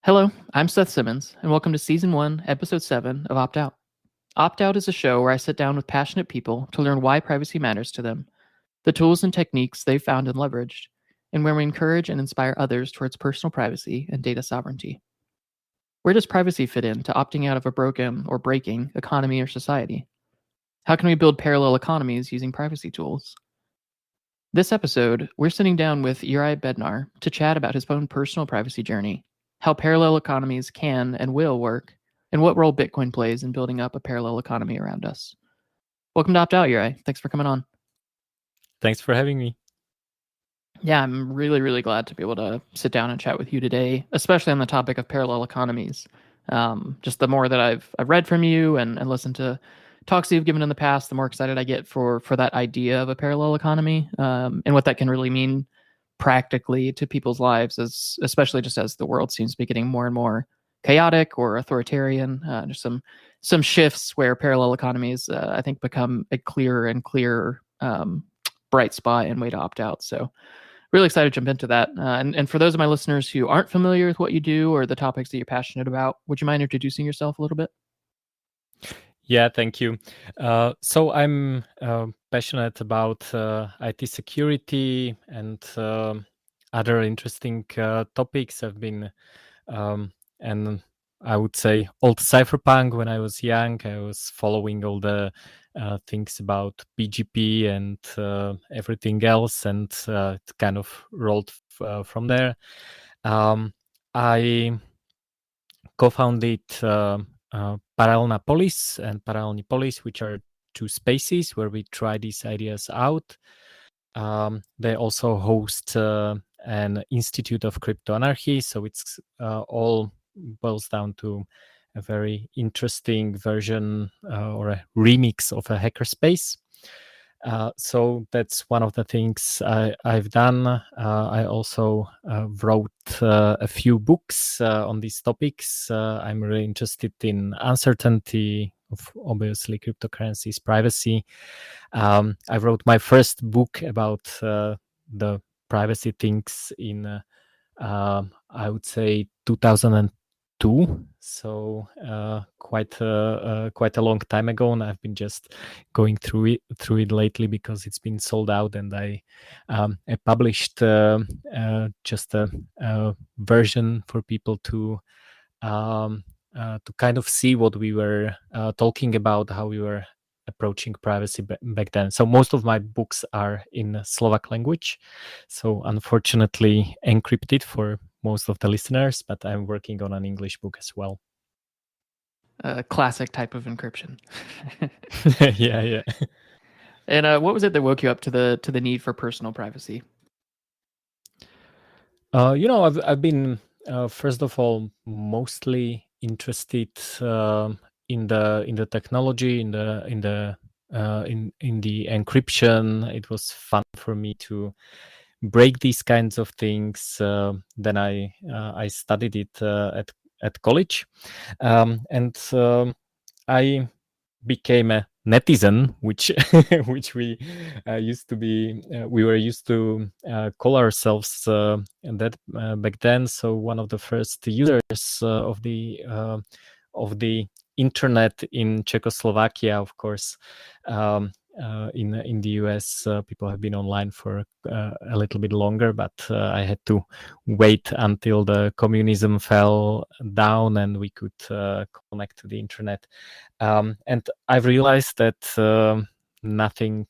Hello, I'm Seth Simmons, and welcome to Season 1, Episode 7 of Opt Out. Opt Out is a show where I sit down with passionate people to learn why privacy matters to them, the tools and techniques they've found and leveraged, and where we encourage and inspire others towards personal privacy and data sovereignty. Where does privacy fit into opting out of a broken or breaking economy or society? How can we build parallel economies using privacy tools? This episode, we're sitting down with Juraj Bednar to chat about his own personal privacy journey, how parallel economies can and will work, and what role Bitcoin plays in building up a parallel economy around us. Welcome to Opt Out, Juraj. Thanks for coming on. Thanks for having me. Yeah, I'm really, really glad to be able to sit down and chat with you today, especially on the topic of parallel economies. Just the more that I've read from you and listened to talks you've given in the past, the more excited I get for that idea of a parallel economy and what that can really mean practically to people's lives, especially just as the world seems to be getting more and more chaotic or authoritarian. There's some shifts where parallel economies, I think, become a clearer and clearer bright spot and way to opt out. So really excited to jump into that. And for those of my listeners who aren't familiar with what you do or the topics that you're passionate about, would you mind introducing yourself a little bit? Yeah, thank you. So I'm passionate about IT security and other interesting topics. I've been, and I would say, old cypherpunk when I was young. I was following all the things about BGP and everything else, and it kind of rolled from there. I co-founded Paralelnapolis and Paralelnipolis, which are two spaces where we try these ideas out. They also host an Institute of Crypto Anarchy, so it's all boils down to a very interesting version or a remix of a hackerspace. So that's one of the things I've done. I also wrote a few books on these topics. I'm really interested in uncertainty of obviously cryptocurrencies, privacy. I wrote my first book about the privacy things in, I would say, 2002. So quite a long time ago, and I've been just going through it lately because it's been sold out, and I published just a version for people to kind of see what we were talking about, how we were approaching privacy back then. So most of my books are in Slovak language, so unfortunately encrypted for most of the listeners, but I'm working on an English book as well. A classic type of encryption. Yeah. And what was it that woke you up to the need for personal privacy? I've been first of all mostly interested in the technology, in the encryption. It was fun for me to break these kinds of things. Then I studied it at college, and I became a netizen, which we used to be. We were used to call ourselves that back then. So one of the first users of the internet in Czechoslovakia, of course. In the US, people have been online for a little bit longer, but I had to wait until the communism fell down and we could connect to the internet. And I've realized that nothing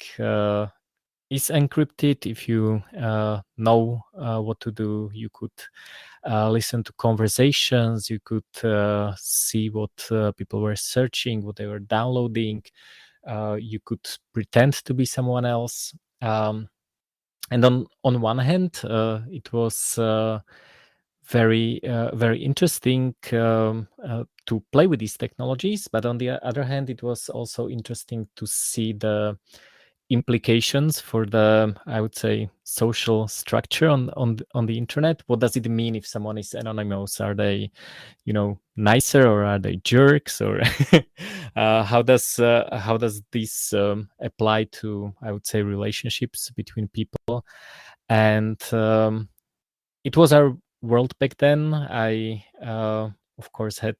is encrypted. If you know what to do, you could listen to conversations, you could see what people were searching, what they were downloading. You could pretend to be someone else. And on one hand, it was very interesting to play with these technologies, but on the other hand, it was also interesting to see the implications for the, I would say, social structure on the internet. What does it mean if someone is anonymous? Are they, nicer, or are they jerks? Or how does this apply to, I would say, relationships between people? And it was our world back then. I, of course, had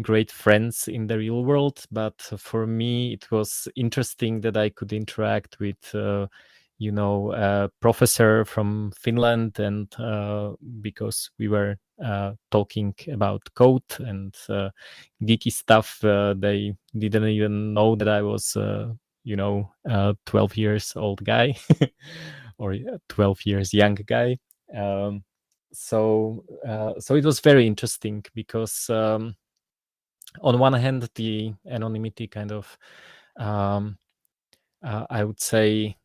great friends in the real world, but for me, it was interesting that I could interact with, a professor from Finland, and because we were talking about code and geeky stuff, they didn't even know that I was, 12 years old guy or 12 years young guy. Um, so it was very interesting because on one hand the anonymity kind of um, I would say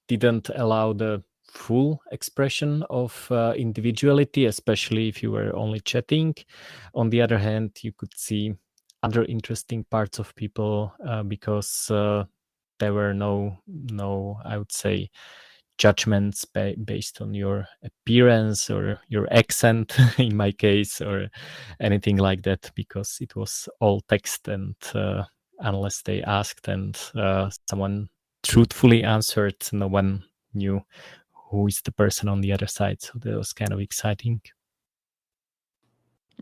didn't allow the full expression of individuality, especially if you were only chatting. On the other hand, you could see other interesting parts of people because there were no I would say judgments based on your appearance or your accent in my case, or anything like that, because it was all text, and unless they asked and someone truthfully answered, no one knew who is the person on the other side. So that was kind of exciting.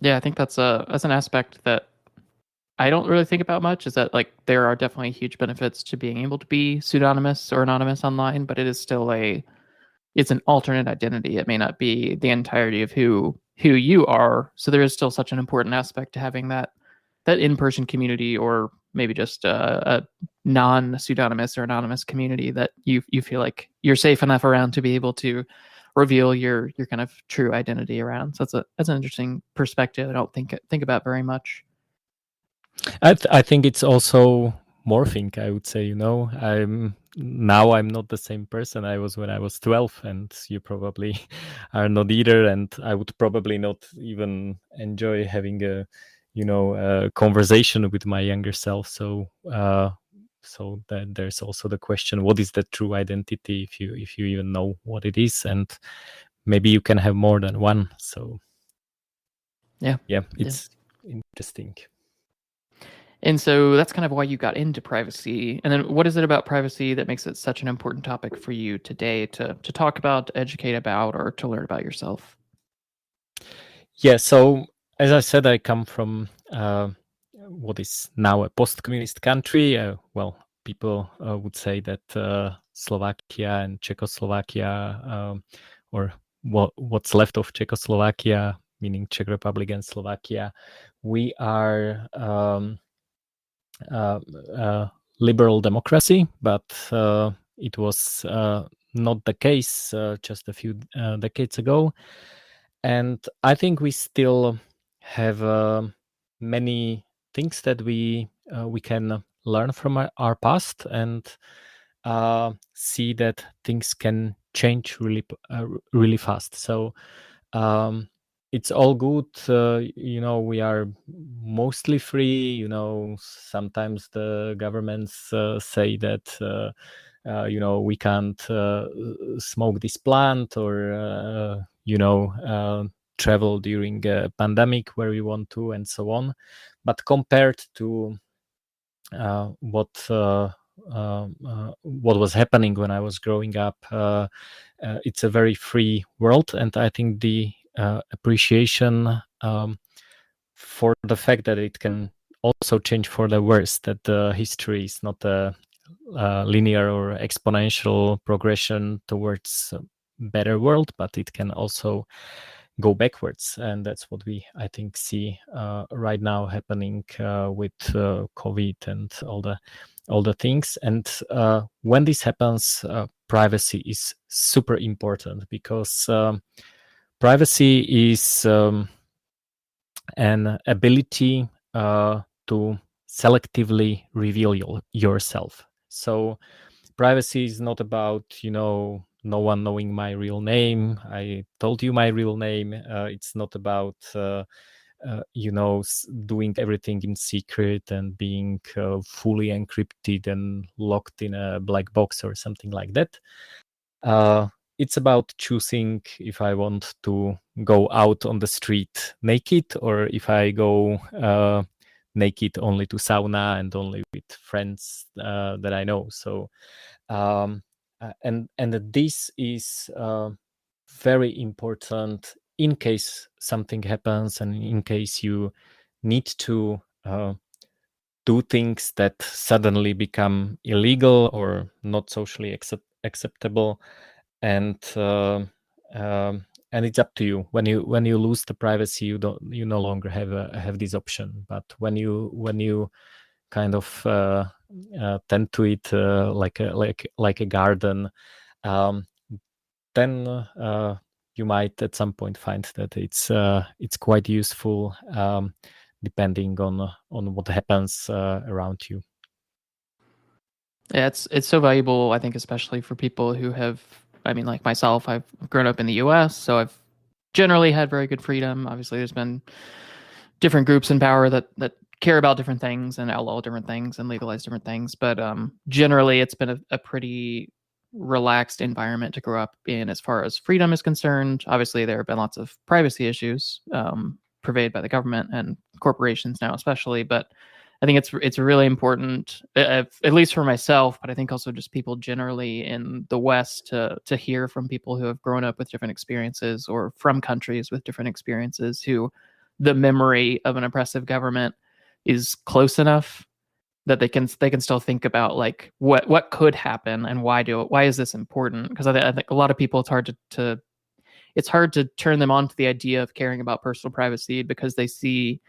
Yeah, I think that's an aspect that I don't really think about much, is that like there are definitely huge benefits to being able to be pseudonymous or anonymous online, but it is still it's an alternate identity. It may not be the entirety of who you are. So there is still such an important aspect to having that in-person community, or maybe just a non-pseudonymous or anonymous community that you feel like you're safe enough around to be able to reveal your kind of true identity around. So that's an interesting perspective I don't think about very much. I think it's also morphing. I would say, I'm not the same person I was when I was 12, and you probably are not either. And I would probably not even enjoy having a conversation with my younger self. So that there's also the question: what is the true identity? If you even know what it is, and maybe you can have more than one. So Yeah. it's interesting. And so that's kind of why you got into privacy. And then what is it about privacy that makes it such an important topic for you today to talk about, to educate about, or to learn about yourself? Yeah, so as I said, I come from what is now a post-communist country. Well, people would say that Slovakia and Czechoslovakia, or what's left of Czechoslovakia, meaning Czech Republic and Slovakia, we are liberal democracy, but it was not the case just a few decades ago. And I think we still have many things that we can learn from our past, and see that things can change really fast. So it's all good. We are mostly free. Sometimes the governments say that we can't smoke this plant, or travel during a pandemic where we want to, and so on. But compared to what was happening when I was growing up, it's a very free world, and I think the appreciation for the fact that it can also change for the worse, that the history is not a linear or exponential progression towards a better world, but it can also go backwards. And that's what we, I think, see right now happening with COVID and all the things. And when this happens, privacy is super important, because privacy is an ability to selectively reveal yourself. So privacy is not about no one knowing my real name. I told you my real name. It's not about doing everything in secret and being fully encrypted and locked in a black box or something like that. It's about choosing if I want to go out on the street naked, or if I go naked only to sauna and only with friends that I know. So and this is very important in case something happens and in case you need to do things that suddenly become illegal or not socially acceptable, and and it's up to you. When you lose the privacy, you no longer have this option. But when you kind of tend to it like a garden, then you might at some point find that it's quite useful, depending on what happens around you. Yeah, it's so valuable, I think, especially for people who have, I mean, like myself, I've grown up in the US, so I've generally had very good freedom. Obviously, there's been different groups in power that care about different things and outlaw different things and legalize different things. But generally, it's been a pretty relaxed environment to grow up in as far as freedom is concerned. Obviously, there have been lots of privacy issues pervaded by the government and corporations now, especially. But I think it's really important, at least for myself, but I think also just people generally in the West to hear from people who have grown up with different experiences or from countries with different experiences who the memory of an oppressive government is close enough that they can still think about like what could happen and why is this important? Because I think a lot of people, it's hard to turn them on to the idea of caring about personal privacy because they see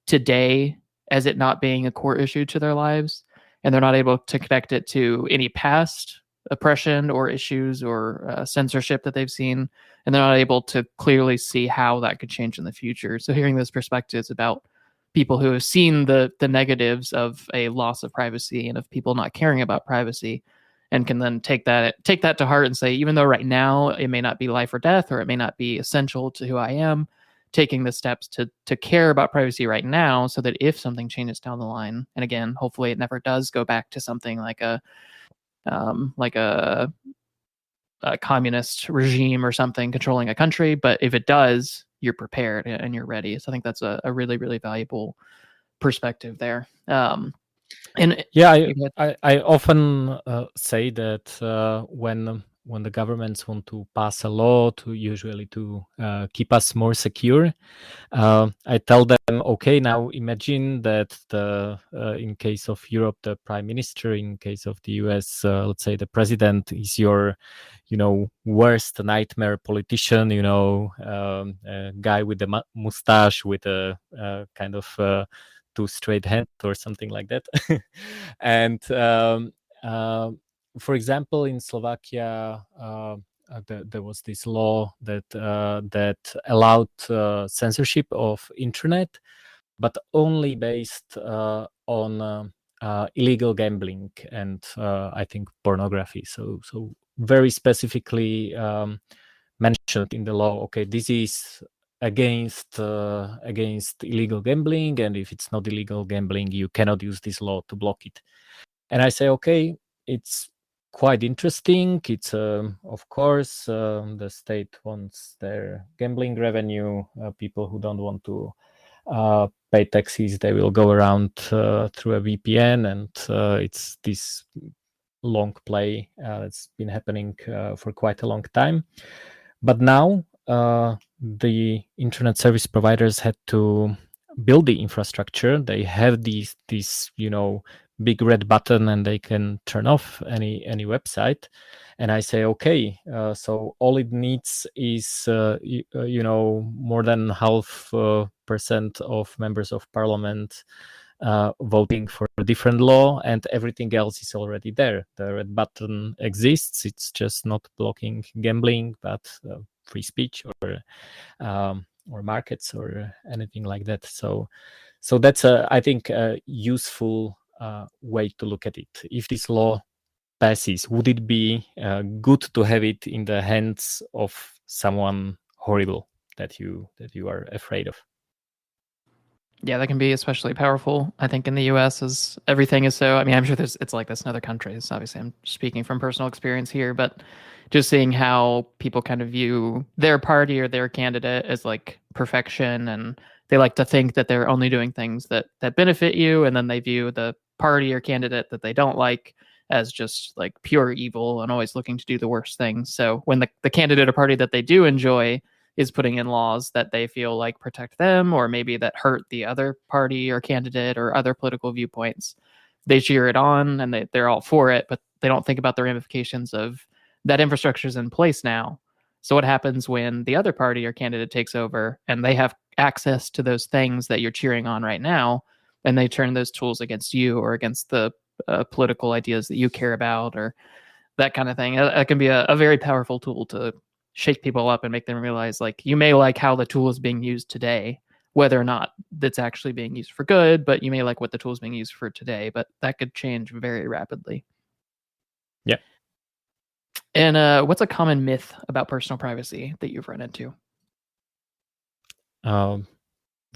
today as it not being a core issue to their lives, and they're not able to connect it to any past oppression or issues or censorship that they've seen, and they're not able to clearly see how that could change in the future. So hearing those perspectives about people who have seen the negatives of a loss of privacy and of people not caring about privacy and can then take that to heart and say, even though right now it may not be life or death or it may not be essential to who I am, taking the steps to care about privacy right now so that if something changes down the line, and again, hopefully it never does go back to something like a communist regime or something controlling a country, but if it does, you're prepared and you're ready. So I think that's a really, really valuable perspective there. And yeah, I often say that when the governments want to pass a law to usually to keep us more secure, I tell them, okay, now imagine that in case of Europe, the prime minister, in case of the US, let's say the president is your, worst nightmare politician, a guy with a mustache with a kind of two straight hands or something like that. And for example, in Slovakia, there was this law that allowed censorship of internet, but only based on illegal gambling and I think pornography. So very specifically mentioned in the law. Okay, this is against illegal gambling, and if it's not illegal gambling, you cannot use this law to block it. And I say, okay, it's quite interesting. It's of course the state wants their gambling revenue. People who don't want to pay taxes, they will go around through a VPN, and it's this long play that's been happening for quite a long time. But now the internet service providers had to build the infrastructure. They have this big red button, and they can turn off any website. And I say, okay, so all it needs is more than 0.5% of members of parliament voting for a different law, and everything else is already there. The red button exists. It's just not blocking gambling, but free speech or markets or anything like that. So that's I think a useful way to look at it. If this law passes, would it be good to have it in the hands of someone horrible that you are afraid of? yeah, that can be especially powerful. I think in the US, as everything is so, I mean, I'm sure it's like this in other countries. Obviously, I'm speaking from personal experience here, but just seeing how people kind of view their party or their candidate as like perfection, and they like to think that they're only doing things that benefit you, and then they view the party or candidate that they don't like as just like pure evil and always looking to do the worst things. So when the candidate or party that they do enjoy is putting in laws that they feel like protect them, or maybe that hurt the other party or candidate or other political viewpoints, they cheer it on and they're all for it, but they don't think about the ramifications of that infrastructure is in place now. So what happens when the other party or candidate takes over and they have access to those things that you're cheering on right now, and they turn those tools against you or against the political ideas that you care about, or that kind of thing? That can be a very powerful tool to shake people up and make them realize, like, you may like how the tool is being used today, whether or not that's actually being used for good, but you may like what the tool is being used for today, but that could change very rapidly. Yeah. And what's a common myth about personal privacy that you've run into?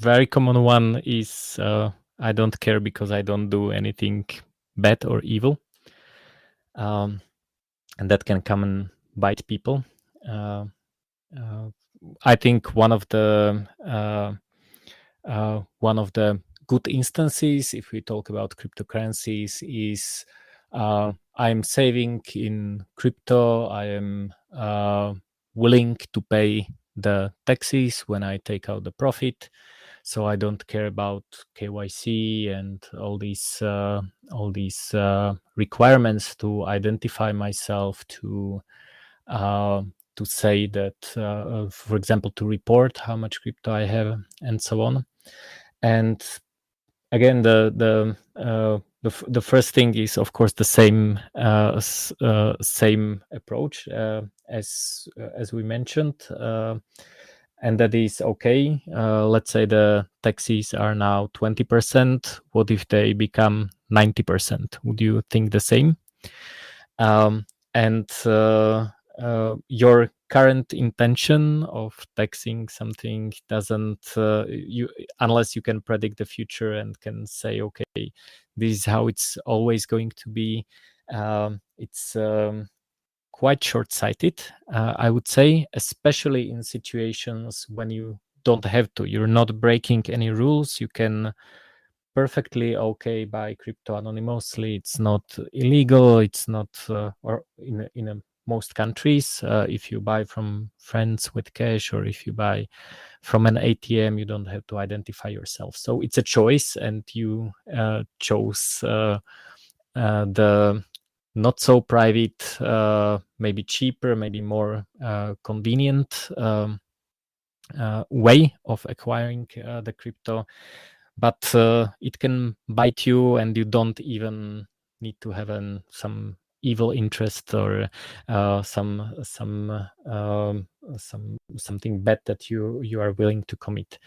Very common one is I don't care because I don't do anything bad or evil. And that can come and bite people. I think one of the good instances, if we talk about cryptocurrencies, is I'm saving in crypto. I am willing to pay the taxes when I take out the profit, so I don't care about KYC and all these requirements to identify myself, to say that, for example, to report how much crypto I have and so on. And again, the first thing is, of course, the same approach as we mentioned, and that is okay. Let's say the taxes are now 20%. What if they become 90%? Would you think the same? And your current intention of taxing something doesn't unless you can predict the future and can say, okay, this is how it's always going to be. It's quite short-sighted, I would say, especially in situations when you don't have to. You're not breaking any rules. You can perfectly buy crypto anonymously. It's not illegal. It's not, or in most countries, if you buy from friends with cash, or if you buy from an ATM, you don't have to identify yourself. So it's a choice, and you chose the not so private, maybe cheaper, maybe more convenient way of acquiring the crypto. But it can bite you, and you don't even need to have some evil interest or something bad that you are willing to commit.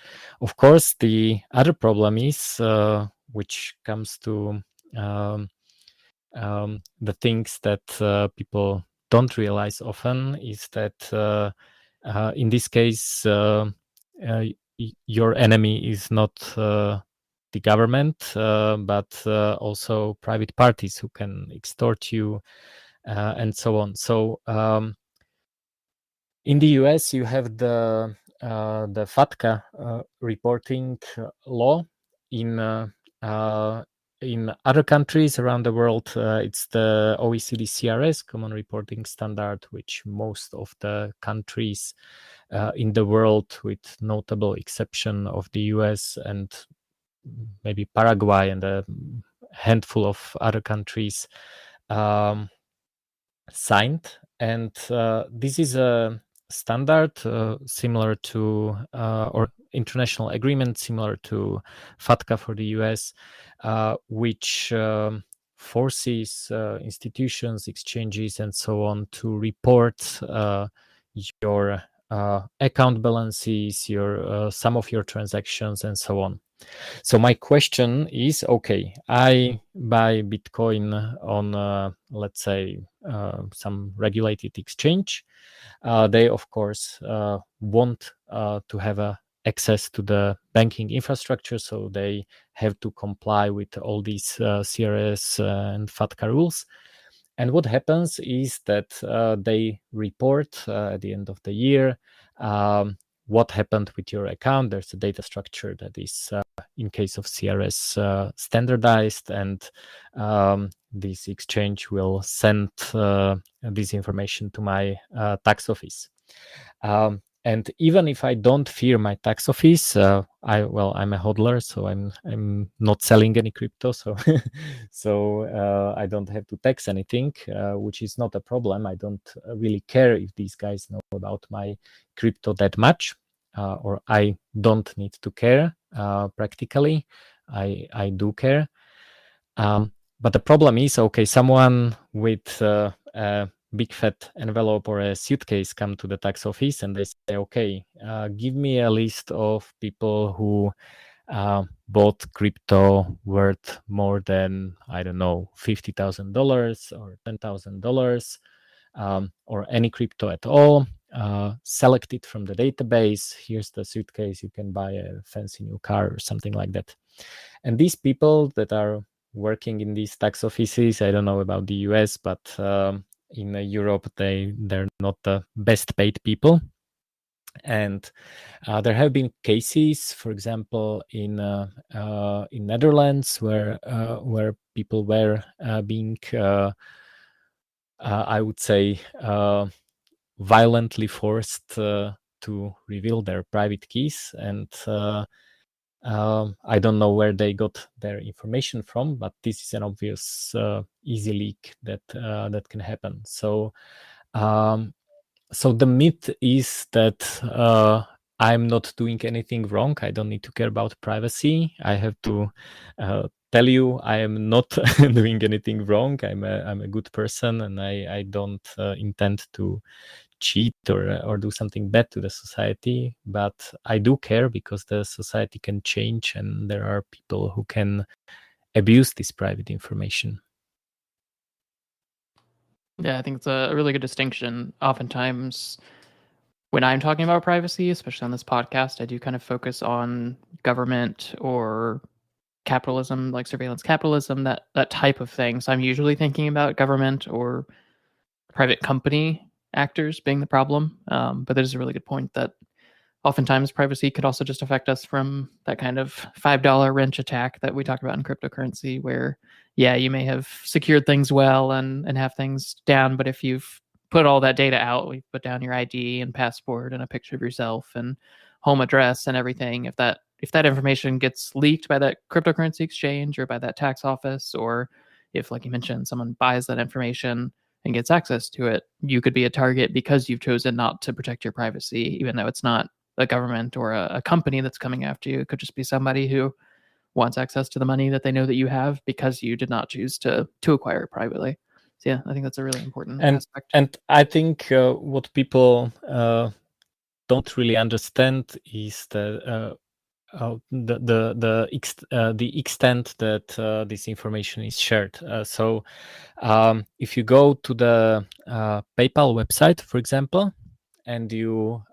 Of course, the other problem is, which comes to the things that people don't realize often, is that in this case, your enemy is not the government, but also private parties who can extort you, and so on. So in the US, you have the FATCA reporting law. In other countries around the world, it's the OECD CRS, Common Reporting Standard, which most of the countries in the world, with notable exception of the US and maybe Paraguay and a handful of other countries, signed. And this is a standard similar to, or international agreement similar to FATCA for the US, which forces institutions, exchanges, and so on to report your account balances, your some of your transactions, and so on. So my question is, okay, I buy Bitcoin on, let's say, some regulated exchange. They, of course, want to have access to the banking infrastructure, so they have to comply with all these CRS and FATCA rules. And what happens is that they report at the end of the year what happened with your account. There's a data structure that is, in case of CRS, standardized, and this exchange will send this information to my tax office. And even if I don't fear my tax office, I'm a hodler, so I'm not selling any crypto, so I don't have to tax anything, which is not a problem. I don't really care if these guys know about my crypto that much, or I don't need to care. Practically, I do care. But the problem is, okay, someone with a big fat envelope or a suitcase come to the tax office and they say, okay, give me a list of people who bought crypto worth more than, I don't know, $50,000 or $10,000, or any crypto at all. Select it from the database. Here's the suitcase. You can buy a fancy new car or something like that. And these people that are working in these tax offices, I don't know about the US, but in Europe, they're not the best paid people. And there have been cases, for example, in Netherlands, where people were being, I would say, violently forced to reveal their private keys, and I don't know where they got their information from, but this is an obvious easy leak that can happen. So the myth is that I'm not doing anything wrong. I don't need to care about privacy. I have to tell you I am not doing anything wrong. I'm a good person, and I don't intend to cheat or do something bad to the society. But I do care because the society can change, and there are people who can abuse this private information. Yeah, I think it's a really good distinction. Oftentimes, when I'm talking about privacy, especially on this podcast, I do kind of focus on government or capitalism, like surveillance capitalism, that type of thing. So I'm usually thinking about government or private company actors being the problem. But that is a really good point that oftentimes privacy could also just affect us from that kind of $5 wrench attack that we talk about in cryptocurrency, where, yeah, you may have secured things well and have things down, but if you've put all that data out, we put down your ID and passport and a picture of yourself and home address and everything, if that information gets leaked by that cryptocurrency exchange or by that tax office, or if, like you mentioned, someone buys that information and gets access to it, you could be a target because you've chosen not to protect your privacy, even though it's not a government or a company that's coming after you. It could just be somebody who wants access to the money that they know that you have because you did not choose to acquire it privately. So yeah, I think that's a really important aspect. And I think what people don't really understand is the extent that this information is shared. So if you go to the PayPal website, for example, and you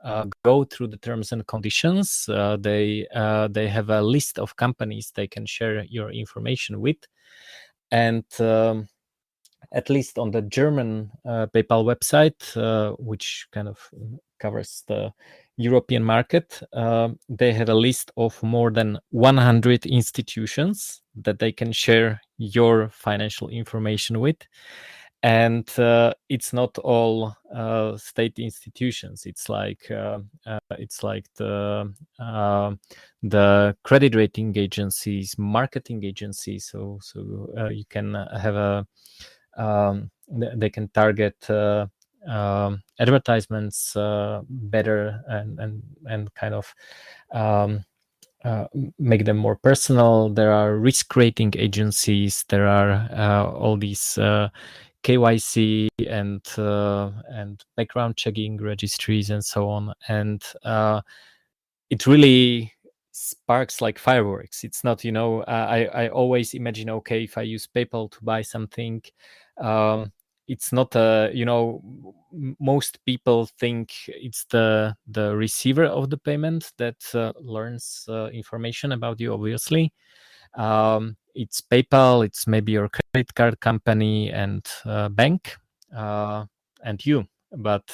go through the terms and conditions, they have a list of companies they can share your information with, and at least on the German PayPal website, which kind of covers the European market, they have a list of more than 100 institutions that they can share your financial information with. And it's not all state institutions. It's like the credit rating agencies, marketing agencies. So you can have they can target advertisements better and kind of make them more personal. There are risk rating agencies. There are all these KYC and background checking registries and so on. And it really sparks like fireworks. It's not, I always imagine, okay, if I use PayPal to buy something, it's not most people think it's the receiver of the payment that learns information about you, obviously. It's PayPal, it's maybe your credit card company and bank, and you. But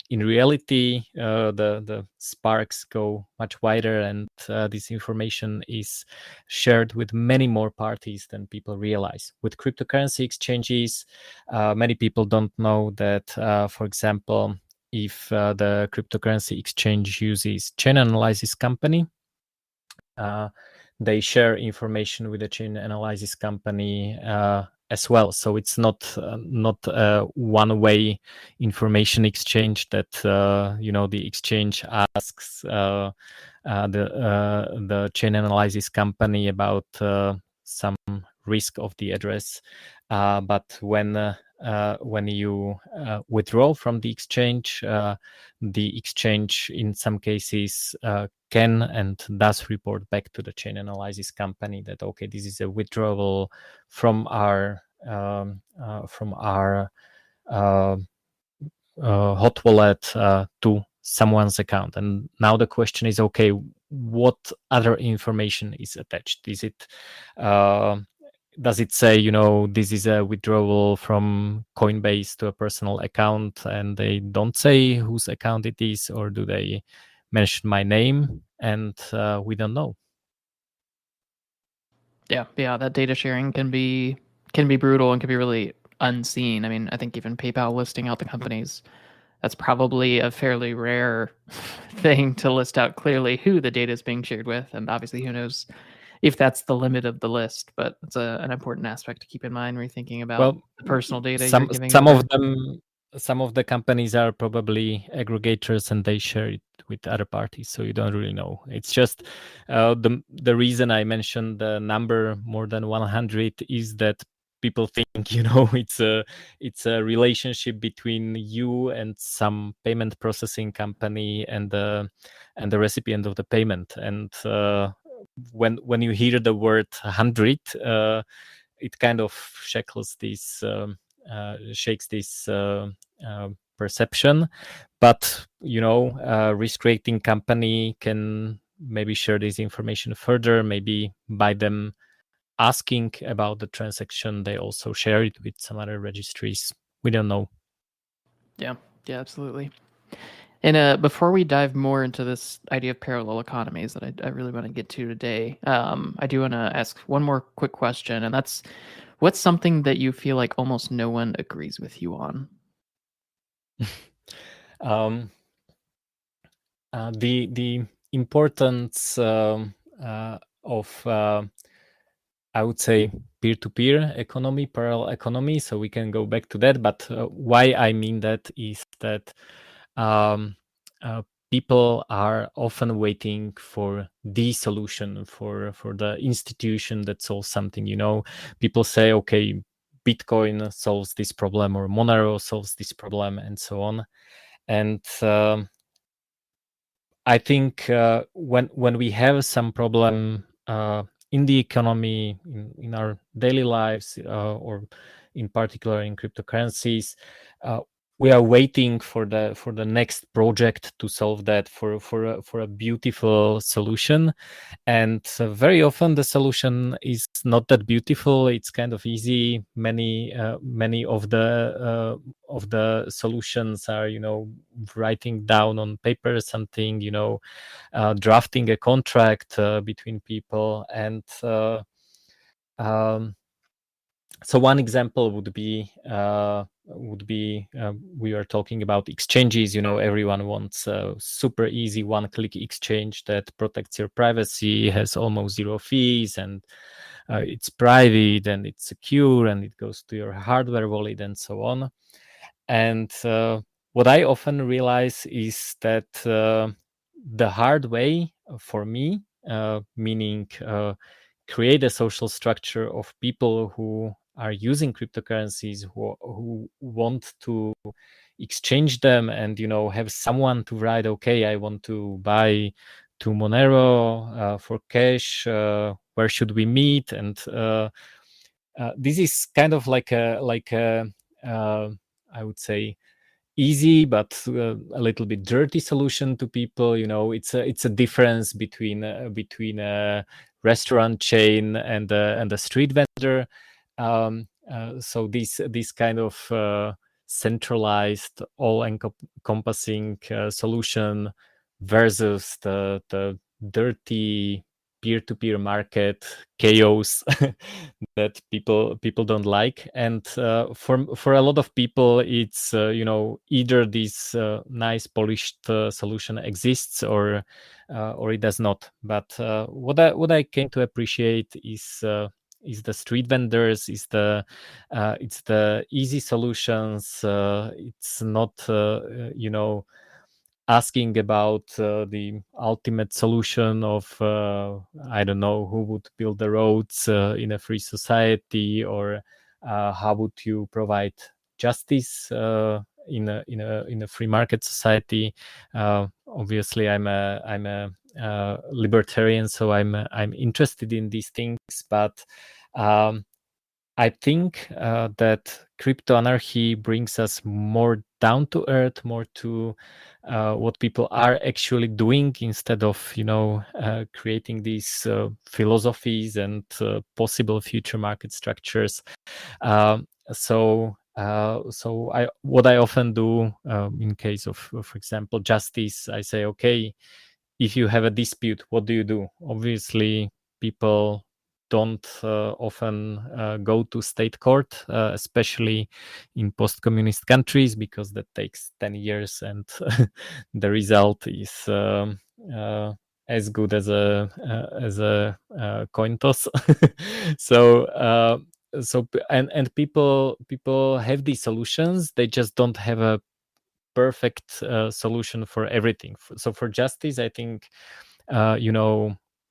in reality, the sparks go much wider, and this information is shared with many more parties than people realize. With cryptocurrency exchanges, many people don't know that, for example, if the cryptocurrency exchange uses chain analysis company, they share information with the chain analysis company as well. So it's not one-way information exchange that the exchange asks the chain analysis company about some risk of the address, but when you withdraw from the exchange in some cases can and does report back to the chain analysis company that, okay, this is a withdrawal from our hot wallet to someone's account. And now the question is, okay, what other information is attached? Is it does it say, this is a withdrawal from Coinbase to a personal account, and they don't say whose account it is, or do they mention my name? And we don't know. Yeah, that data sharing can be brutal and can be really unseen. I mean, I think even PayPal listing out the companies, that's probably a fairly rare thing to list out clearly who the data is being shared with, and obviously who knows if that's the limit of the list. But it's an important aspect to keep in mind when you're thinking about the personal data you're giving over. Some of the companies are probably aggregators and they share it with other parties, so you don't really know. It's just the reason I mentioned the number more than 100 is that people think it's a relationship between you and some payment processing company and the recipient of the payment. And when you hear the word 100, it kind of shakes this perception. But risk-rating company can maybe share this information further. Maybe by them asking about the transaction, they also share it with some other registries. We don't know. Yeah, absolutely. And before we dive more into this idea of parallel economies that I really want to get to today, I do want to ask one more quick question, and that's, what's something that you feel like almost no one agrees with you on? The importance of I would say peer-to-peer economy, parallel economy. So we can go back to that. But why I mean that is that people are often waiting for the solution, for the institution that solves something. People say, okay, Bitcoin solves this problem, or Monero solves this problem, and so on. And I think when we have some problem in the economy, in our daily lives, or in particular in cryptocurrencies, we are waiting for the next project to solve that, for a beautiful solution. And very often the solution is not that beautiful. It's kind of easy. Many of the solutions are writing down on paper something, drafting a contract between people. And so one example would be we are talking about exchanges. Everyone wants a super easy one-click exchange that protects your privacy, has almost zero fees, and it's private and it's secure, and it goes to your hardware wallet and so on. And what I often realize is that the hard way for me, meaning create a social structure of people who are using cryptocurrencies, who want to exchange them, and have someone to write, okay, I want to buy 2 Monero for cash, where should we meet? And this is kind of like a I would say easy but a little bit dirty solution to people. It's a difference between a restaurant chain and a street vendor. So this kind of centralized, all-encompassing solution versus the dirty peer-to-peer market chaos that people don't like. And for a lot of people, it's either this nice polished solution exists or it does not. But what I came to appreciate is the street vendors, is the it's the easy solutions. It's not asking about the ultimate solution of I don't know who would build the roads in a free society, or how would you provide justice in a free market society. Obviously, I'm a libertarian, so I'm interested in these things, but I think that crypto anarchy brings us more down to earth, more to what people are actually doing, instead of creating these philosophies and possible future market structures. What I often do in case of, for example, justice, I say, okay, if you have a dispute, what do you do? Obviously, people don't often go to state court, especially in post-communist countries, because that takes 10 years and the result is as good as a coin toss. And people have these solutions, they just don't have a perfect solution for everything. So for justice, I think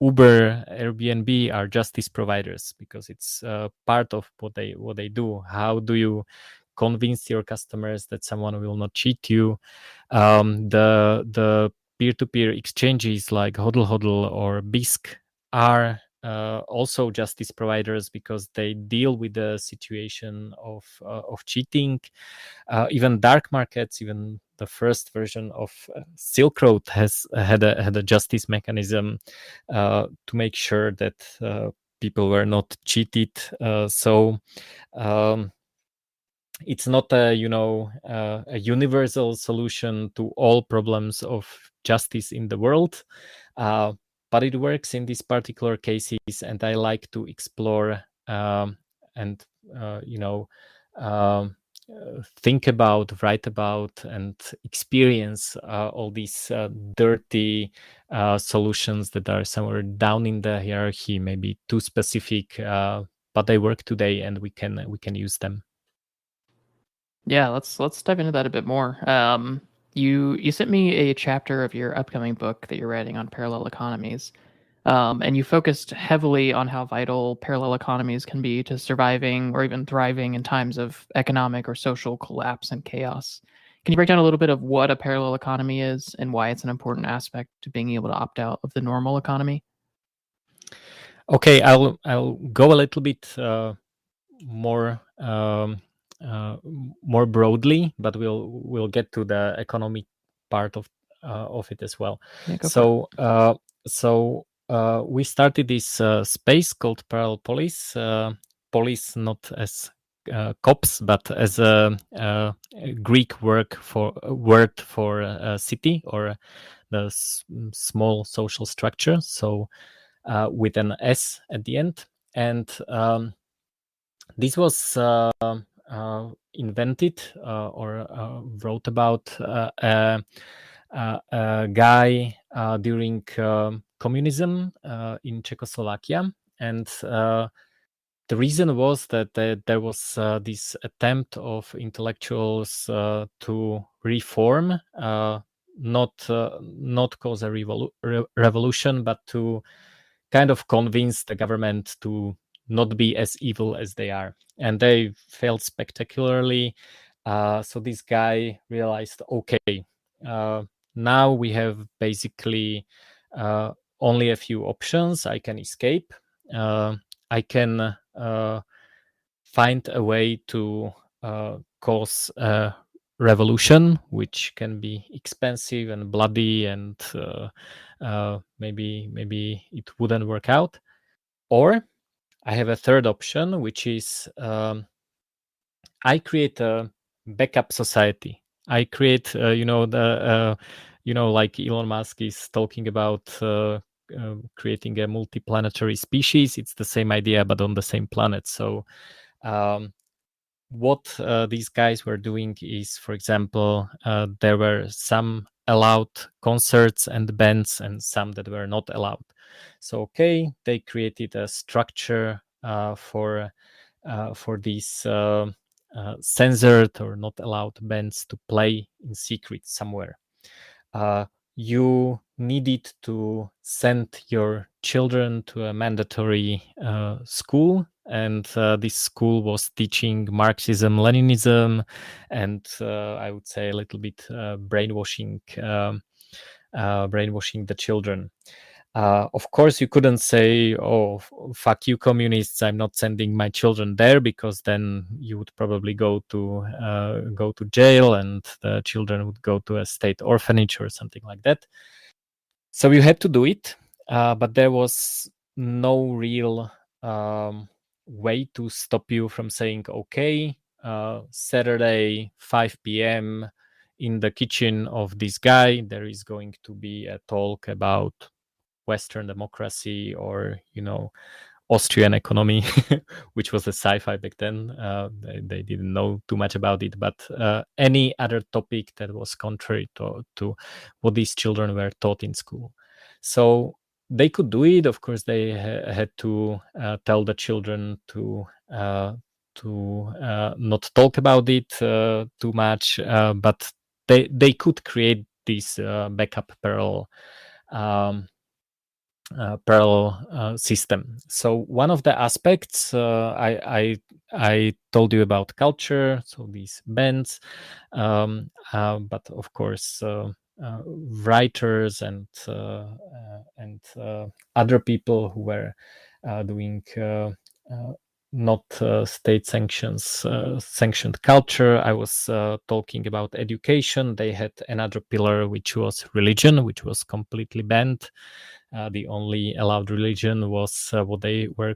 Uber, Airbnb are justice providers, because it's part of what they do. How do you convince your customers that someone will not cheat you? The peer-to-peer exchanges like Hodl Hodl or Bisq are also justice providers, because they deal with the situation of cheating. Even dark markets, even the first version of Silk Road has had a justice mechanism to make sure that people were not cheated. So it's not a a universal solution to all problems of justice in the world, but it works in these particular cases, and I like to explore and think about, write about, and experience all these dirty solutions that are somewhere down in the hierarchy, maybe too specific, but they work today, and we can use them. Yeah, let's dive into that a bit more. You sent me a chapter of your upcoming book that you're writing on parallel economies, and you focused heavily on how vital parallel economies can be to surviving or even thriving in times of economic or social collapse and chaos. Can you break down a little bit of what a parallel economy is and why it's an important aspect to being able to opt out of the normal economy? Okay, I'll go a little bit more more broadly, but we'll get to the economic part of it as well. Yeah, go for it. We started this space called Parallel Polis. Polis not as cops, but as a Greek word for a city, or the small social structure. So with an S at the end, and this was invented or wrote about a guy during communism in Czechoslovakia, and the reason was that there was this attempt of intellectuals to reform, not cause a revolution, but to kind of convince the government to not be as evil as they are. And they failed spectacularly. So this guy realized, okay, now we have basically only a few options. I can escape. I can find a way to cause a revolution, which can be expensive and bloody, and maybe it wouldn't work out. Or I have a third option, which is I create a backup society. I create, like Elon Musk is talking about creating a multiplanetary species. It's the same idea, but on the same planet. So what these guys were doing is, for example, there were some allowed concerts and bands and some that were not allowed. So okay, they created a structure for these censored or not allowed bands to play in secret somewhere. You needed to send your children to a mandatory school, and this school was teaching Marxism, Leninism, and I would say a little bit brainwashing the children. Of course, you couldn't say, "Oh, fuck you, communists! I'm not sending my children there," because then you would probably go to jail, and the children would go to a state orphanage or something like that. So you had to do it, but there was no real way to stop you from saying, "Okay, Saturday, 5 p.m." in the kitchen of this guy, there is going to be a talk about Western democracy or Austrian economy, which was a sci-fi back then. They didn't know too much about it, but any other topic that was contrary to what these children were taught in school. So they could do it. Of course, they had to tell the children to not talk about it too much, but they could create this backup parallel system. So one of the aspects I told you about culture, so these bands, but of course writers and other people who were doing not state sanctioned culture. I was talking about education. They had another pillar, which was religion, which was completely banned. The only allowed religion was what they were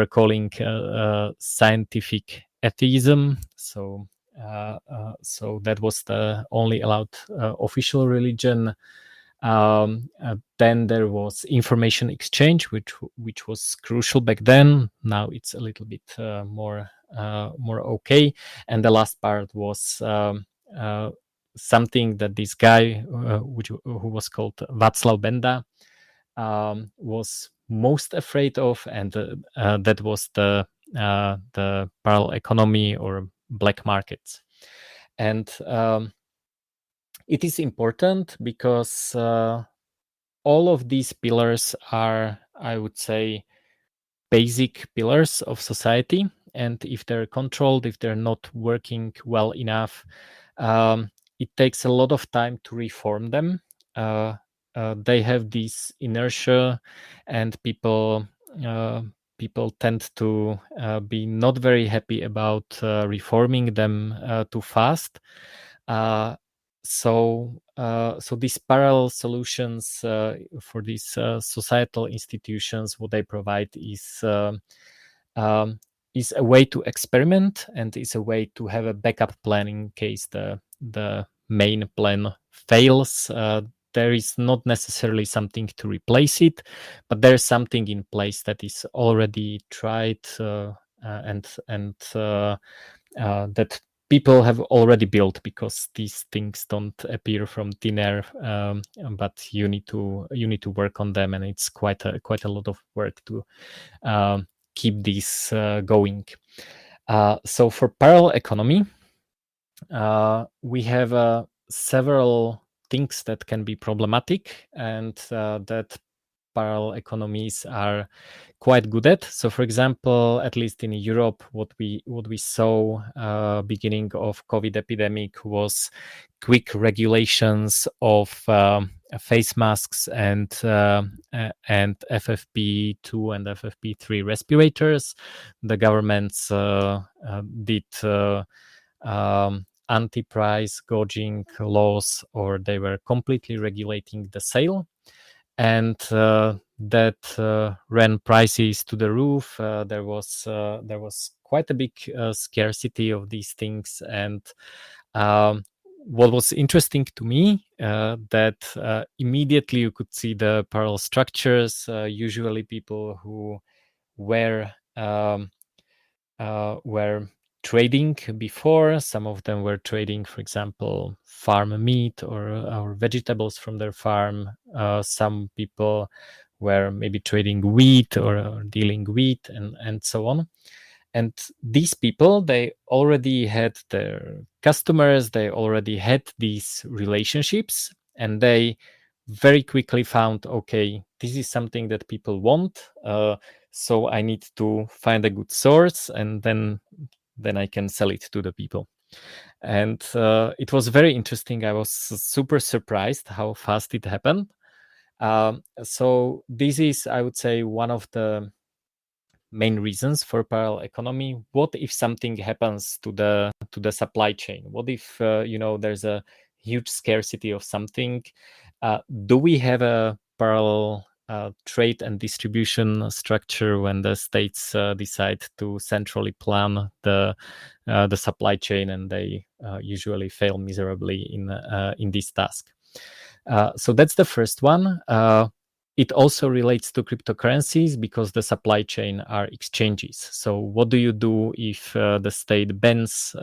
calling scientific atheism. So that was the only allowed official religion. Then there was information exchange, which was crucial back then. Now it's a little bit more okay. And the last part was something that this guy, who was called Václav Benda, was most afraid of, and that was the parallel economy or black markets. And it is important because all of these pillars are, I would say, basic pillars of society. And if they're controlled, if they're not working well enough, it takes a lot of time to reform them. They have this inertia, and people tend to be not very happy about reforming them too fast. So these parallel solutions for these societal institutions, what they provide is a way to experiment, and is a way to have a backup plan in case the main plan fails. There is not necessarily something to replace it, but there's something in place that is already tried and that people have already built, because these things don't appear from thin air, but you need to work on them, and it's quite a lot of work to keep this going. So for parallel economy, we have several things that can be problematic, and that parallel economies are quite good at. So, for example, at least in Europe, what we saw beginning of COVID epidemic was quick regulations of face masks and FFP2 and FFP3 respirators. The governments did anti-price gouging laws, or they were completely regulating the sale, and that ran prices to the roof. There was quite a big scarcity of these things. And what was interesting to me that immediately you could see the parallel structures. Usually people who were trading before. Some of them were trading, for example, farm meat or vegetables from their farm. Some people were maybe trading wheat or dealing wheat and so on. And these people, they already had their customers, they already had these relationships, and they very quickly found, okay, this is something that people want. So I need to find a good source, and then I can sell it to the people. And it was very interesting. I was super surprised how fast it happened. So this is, I would say, one of the main reasons for parallel economy. What if something happens to the supply chain? What if there's a huge scarcity of something? Do we have a parallel trade and distribution structure when the states decide to centrally plan the supply chain, and they usually fail miserably in this task? So that's the first one. It also relates to cryptocurrencies because the supply chain are exchanges. So what do you do if the state bans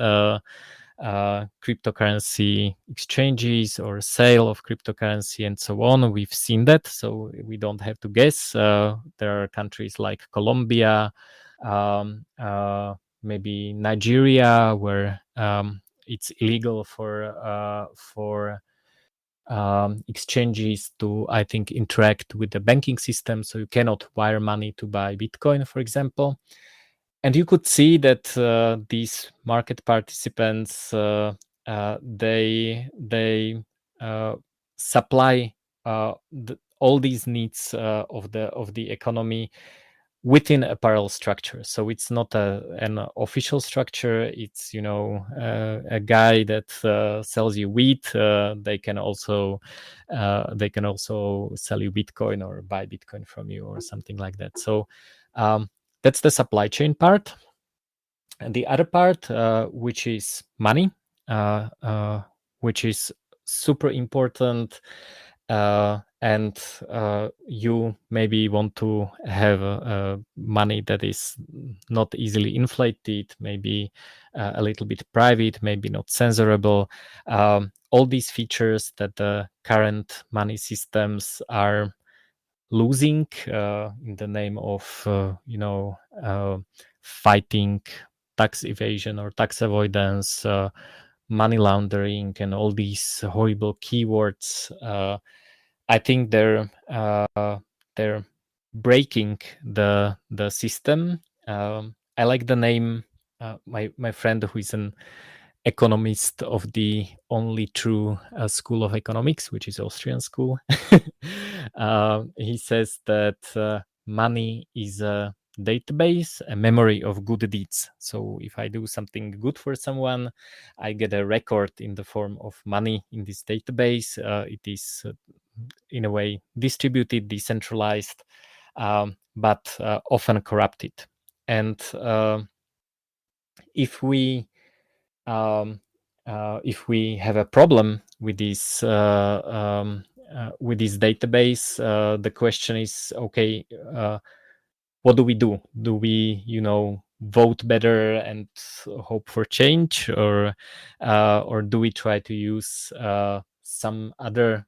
cryptocurrency exchanges or sale of cryptocurrency and so on? We've seen that, so we don't have to guess. There are countries like Colombia, maybe Nigeria, where it's illegal for exchanges to, I think, interact with the banking system. So you cannot wire money to buy Bitcoin, for example. And you could see that these market participants, they supply all these needs of the economy within a parallel structure. So it's not an official structure. It's a guy that sells you wheat. They can also sell you Bitcoin or buy Bitcoin from you or something like that. So that's the supply chain part. And the other part, which is money, which is super important. And you maybe want to have money that is not easily inflated, maybe a little bit private, maybe not censorable. All these features that the current money systems are losing in the name of fighting tax evasion or tax avoidance, money laundering, and all these horrible keywords. I think they're breaking the system. I like the name. My friend, who is an economist of the only true school of economics, which is Austrian school, he says that money is a database, a memory of good deeds. So if I do something good for someone, I get a record in the form of money in this database. It is in a way distributed, decentralized, but often corrupted. And if we have a problem with this database, the question is, okay, what do we do? Do we, vote better and hope for change, or do we try to use some other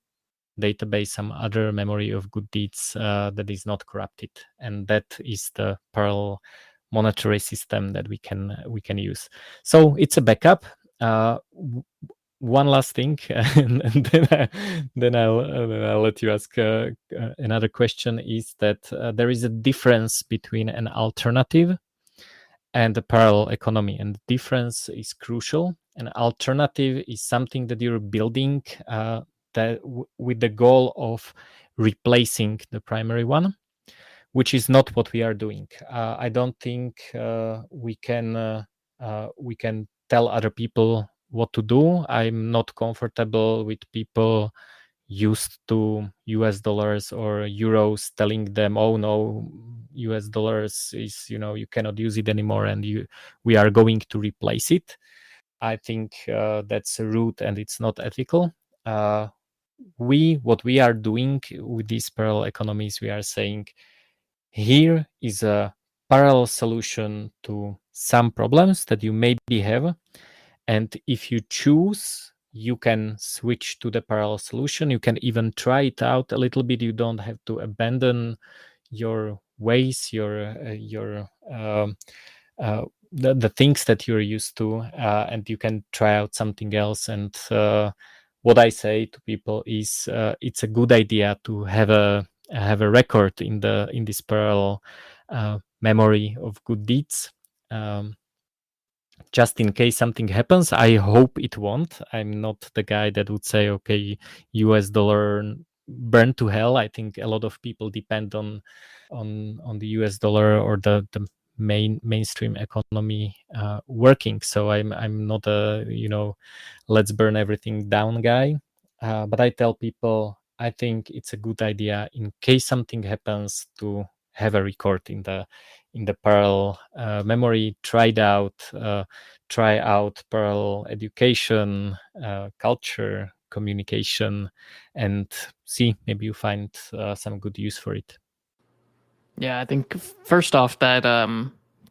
database, some other memory of good deeds that is not corrupted? And that is the parallel monetary system that we can use. So it's a backup. One last thing, and then I'll let you ask another question. Is that there is a difference between an alternative and a parallel economy, and the difference is crucial. An alternative is something that you're building with the goal of replacing the primary one, which is not what we are doing. I don't think we can tell other people what to do. I'm not comfortable with people, used to US dollars or euros, telling them, oh no, US dollars is, you cannot use it anymore, and we are going to replace it. I think that's rude and it's not ethical. What we are doing with these parallel economies, we are saying, here is a parallel solution to some problems that you maybe have, and if you choose, you can switch to the parallel solution. You can even try it out a little bit. You don't have to abandon your ways, the things that you're used to, and you can try out something else. And what I say to people is, it's a good idea to have a record in this parallel memory of good deeds. Just in case something happens. I hope it won't. I'm not the guy that would say, okay, US dollar burn to hell. I think a lot of people depend on the US dollar or the mainstream economy working. So I'm not a let's burn everything down guy. But I tell people, I think it's a good idea in case something happens to have a record in the parallel memory. Try out parallel education, culture, communication, and see, maybe you find some good use for it. Yeah, I think first off that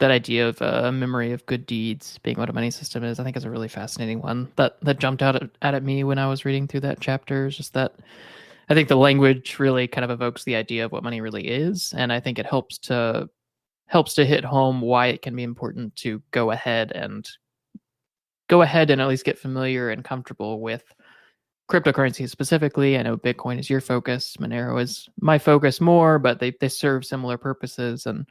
idea of a memory of good deeds being what a money system is, I think is a really fascinating one. That jumped out at me when I was reading through that chapter. Is just that I think the language really kind of evokes the idea of what money really is, and I think it helps to hit home why it can be important to go ahead and at least get familiar and comfortable with cryptocurrencies specifically. I know Bitcoin is your focus, Monero is my focus more, but they serve similar purposes, and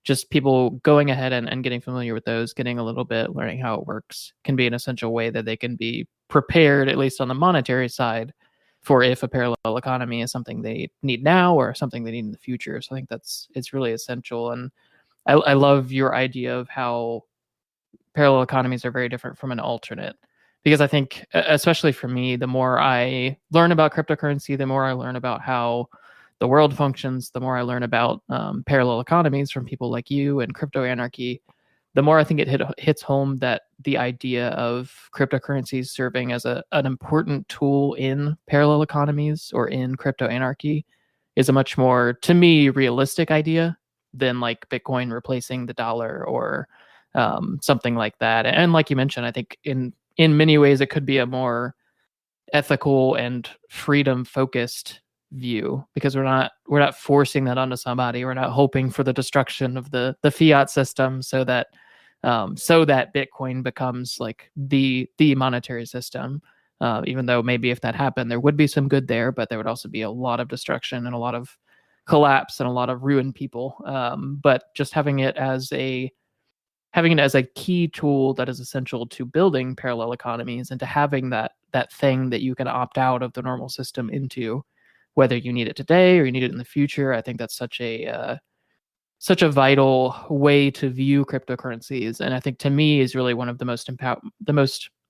just people going ahead and getting familiar with those, getting a little bit, learning how it works can be an essential way that they can be prepared, at least on the monetary side, for if a parallel economy is something they need now or something they need in the future. So I think it's really essential. And I love your idea of how parallel economies are very different from an alternate, because I think, especially for me, the more I learn about cryptocurrency, the more I learn about how the world functions, the more I learn about parallel economies from people like you and crypto anarchy, the more I think it hits home that the idea of cryptocurrencies serving as an important tool in parallel economies or in crypto anarchy is a much more, to me, realistic idea than like Bitcoin replacing the dollar or something like that. And like you mentioned, I think in many ways it could be a more ethical and freedom focused view, because we're not forcing that onto somebody. We're not hoping for the destruction of the fiat system so that Bitcoin becomes like the monetary system. Even though maybe if that happened, there would be some good there, but there would also be a lot of destruction and a lot of collapse and a lot of ruined people. But just having it as a key tool that is essential to building parallel economies and to having that thing that you can opt out of the normal system into, whether you need it today or you need it in the future. I think that's such a vital way to view cryptocurrencies, and I think to me is really one of the most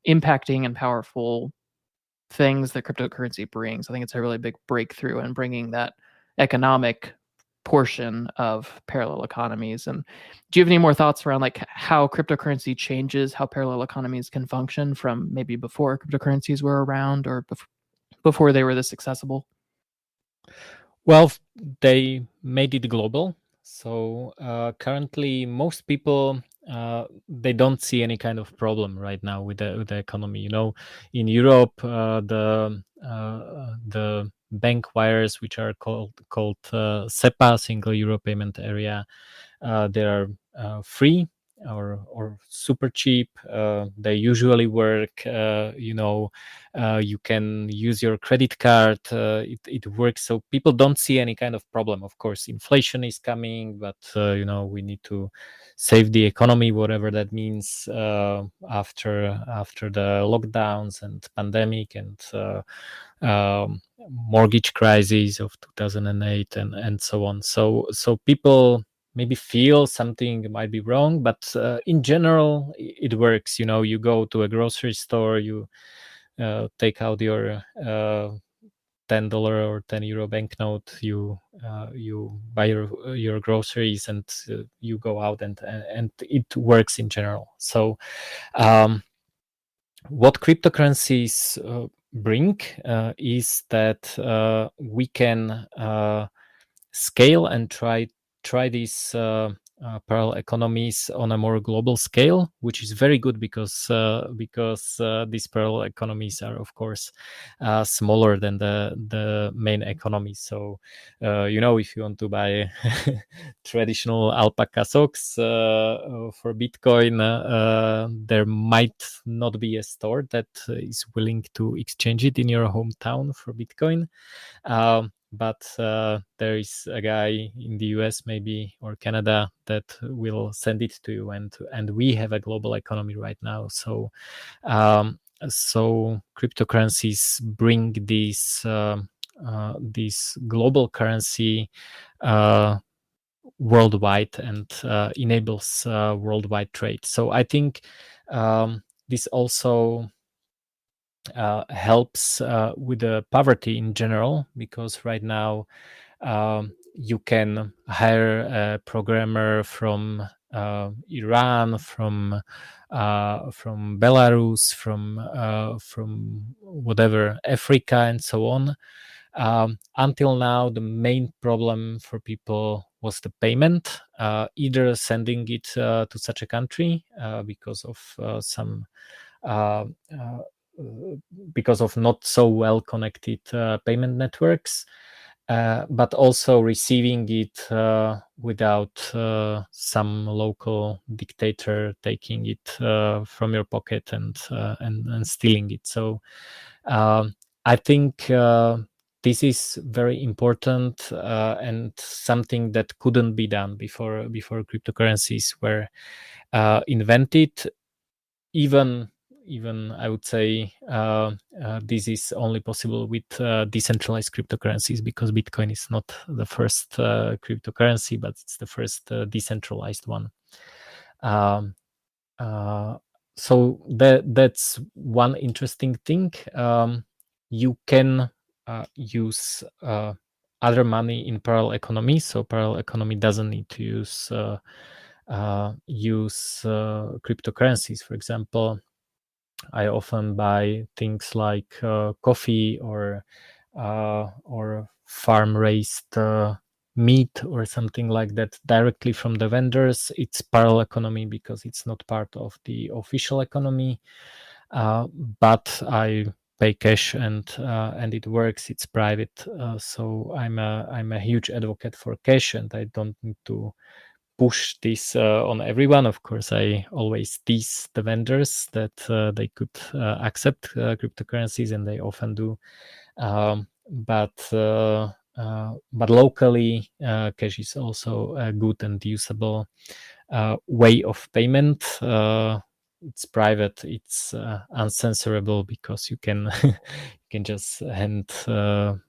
impacting and powerful things that cryptocurrency brings. I think it's a really big breakthrough in bringing that economic portion of parallel economies. And do you have any more thoughts around like how cryptocurrency changes how parallel economies can function from maybe before cryptocurrencies were around or before they were this accessible? Well, they made it global. So currently, most people they don't see any kind of problem right now with the economy. In Europe, the bank wires, which are called SEPA, Single Euro Payment Area, they are free or super cheap. They usually work. You can use your credit card. It works, so people don't see any kind of problem. Of course, inflation is coming, but we need to save the economy, whatever that means, after the lockdowns and pandemic and mortgage crisis of 2008 and so on. So people maybe feel something might be wrong, but in general it works. You go to a grocery store, you take out your $10 or €10 banknote, you buy your groceries, and you go out, and it works in general. So what cryptocurrencies bring is that we can scale and try these parallel economies on a more global scale, which is very good because these parallel economies are, of course, smaller than the main economy. So if you want to buy traditional alpaca socks for Bitcoin, there might not be a store that is willing to exchange it in your hometown for Bitcoin. But there is a guy in the US, maybe, or Canada, that will send it to you, and we have a global economy right now. So cryptocurrencies bring this global currency worldwide, and enables worldwide trade. So I think this also helps with the poverty in general, because right now you can hire a programmer from Iran, from Belarus, from whatever, Africa, and so on. Until now, the main problem for people was the payment, either sending it to such a country because of some because of not so well connected payment networks, but also receiving it without some local dictator taking it from your pocket and stealing it. So I think this is very important, and something that couldn't be done before cryptocurrencies were invented. Even I would say this is only possible with decentralized cryptocurrencies, because Bitcoin is not the first cryptocurrency, but it's the first decentralized one. So that's one interesting thing. You can use other money in parallel economy. So parallel economy doesn't need to use cryptocurrencies. For example, I often buy things like coffee or farm raised meat or something like that directly from the vendors. It's parallel economy because it's not part of the official economy, but I pay cash and it works. It's private, so I'm a huge advocate for cash, and I don't need to push this on everyone. Of course, I always tease the vendors that they could accept cryptocurrencies, and they often do. But locally, cash is also a good and usable way of payment. It's private, it's uncensorable, because you can you can just hand a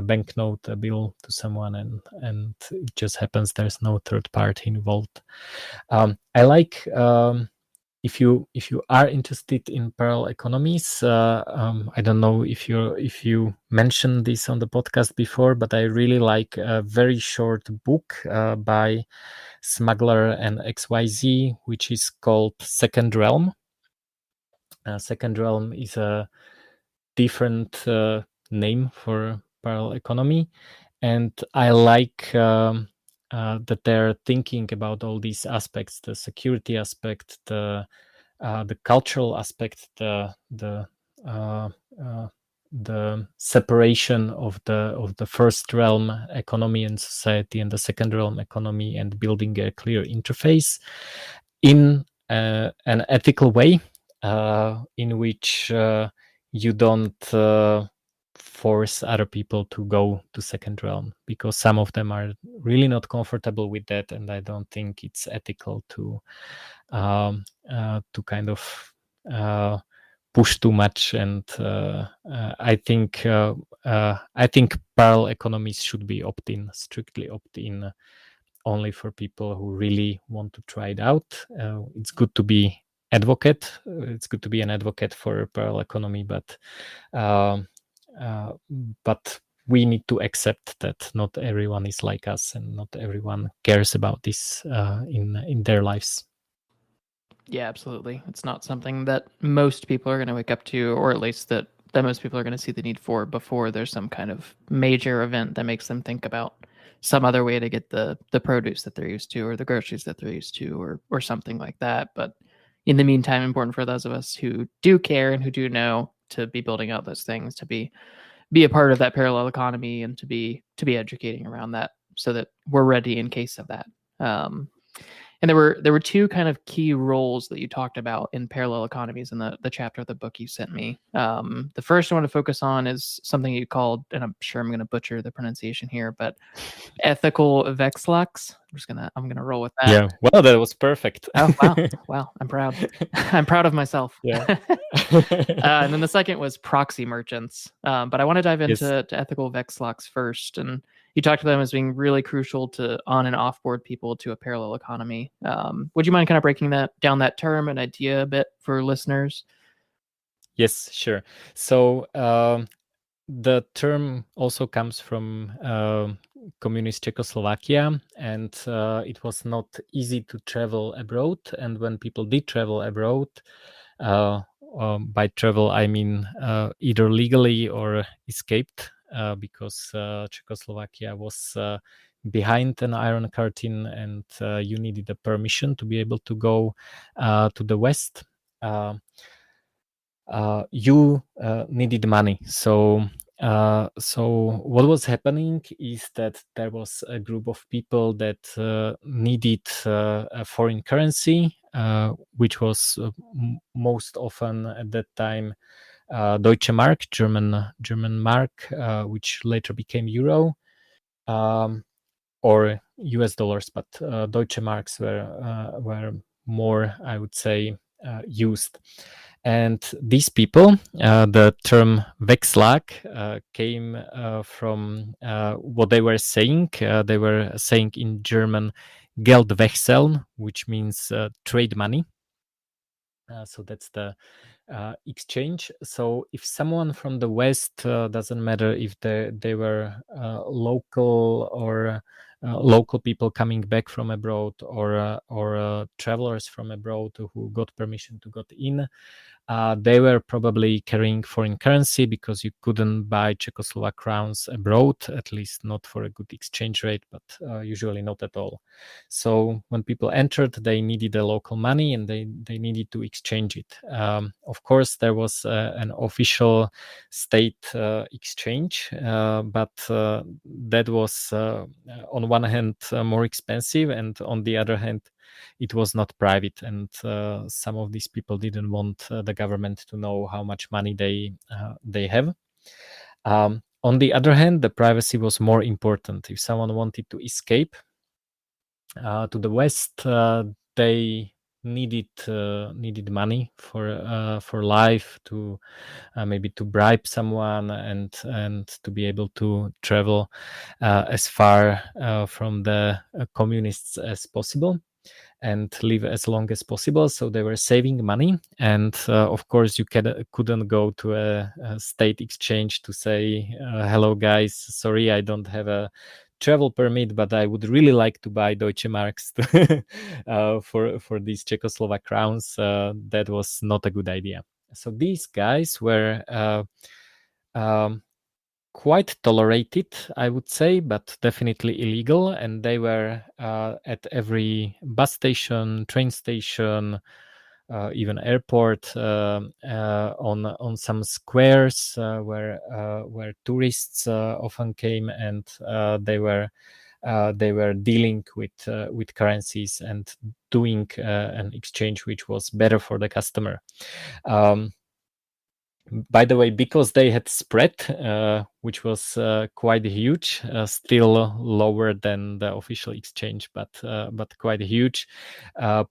banknote, a bill to someone, and it just happens. There's no third party involved. I like, if you are interested in parallel economies, I don't know if you mentioned this on the podcast before, but I really like a very short book by Smuggler and XYZ, which is called Second Realm. Second Realm is a different name for parallel economy, and I like that they're thinking about all these aspects: the security aspect, the cultural aspect, the separation of the first realm economy and society and the second realm economy, and building a clear interface in an ethical way, in which you don't force other people to go to second realm, because some of them are really not comfortable with that, and I don't think it's ethical to kind of push too much. And I think parallel economies should be opt-in, strictly opt-in, only for people who really want to try it out. It's good to be advocate. It's good to be an advocate for parallel economy, but but we need to accept that not everyone is like us, and not everyone cares about this in their lives. Yeah, absolutely. It's not something that most people are going to wake up to, or at least that most people are going to see the need for before there's some kind of major event that makes them think about some other way to get the produce that they're used to, or the groceries that they're used to, or something like that. But in the meantime, important for those of us who do care and who do know to be building out those things, to be a part of that parallel economy, and to be educating around that so that we're ready in case of that. And there were two kind of key roles that you talked about in parallel economies in the chapter of the book you sent me. The first I want to focus on is something you called, and I'm sure I'm going to butcher the pronunciation here, but ethical Vekslaks. I'm gonna roll with that. Yeah, well, that was perfect. Oh wow! I'm proud. I'm proud of myself. Yeah. And then the second was proxy merchants. But I want to dive Yes. into to ethical Vekslaks first, and you talked to them as being really crucial to on and offboard people to a parallel economy. Would you mind kind of breaking down that term and idea a bit for listeners? Yes, sure. So the term also comes from communist Czechoslovakia, and it was not easy to travel abroad. And when people did travel abroad, by travel I mean either legally or escaped, because Czechoslovakia was behind an iron curtain, and you needed a permission to be able to go to the West. You needed money. So what was happening is that there was a group of people that needed a foreign currency, which was most often at that time Deutsche Mark, German mark, which later became euro, or US dollars, but Deutsche Marks were more, I would say, used. And these people, the term Vekslák came from what they were saying. They were saying in German Geld wechseln, which means trade money. So that's the exchange. So if someone from the West, doesn't matter if they were local or local people coming back from abroad, or travelers from abroad who got permission to get in, they were probably carrying foreign currency, because you couldn't buy Czechoslovak crowns abroad, at least not for a good exchange rate, but usually not at all. So when people entered, they needed a local money, and they needed to exchange it. Of course, there was an official state exchange, but that was on one hand more expensive, and on the other hand it was not private, and some of these people didn't want the government to know how much money they have. On the other hand, the privacy was more important. If someone wanted to escape to the West, they needed money for life, to maybe to bribe someone, and to be able to travel as far from the communists as possible, and live as long as possible. So they were saving money, and of course you couldn't go to a state exchange to say, hello guys, sorry, I don't have a travel permit, but I would really like to buy Deutsche Marks for these Czechoslovak crowns. That was not a good idea. So these guys were quite tolerated, I would say, but definitely illegal. And they were at every bus station, train station, even airport, on some squares where tourists often came, and they were dealing with currencies and doing an exchange which was better for the customer. By the way, because they had spread, which was quite huge, still lower than the official exchange, but quite huge.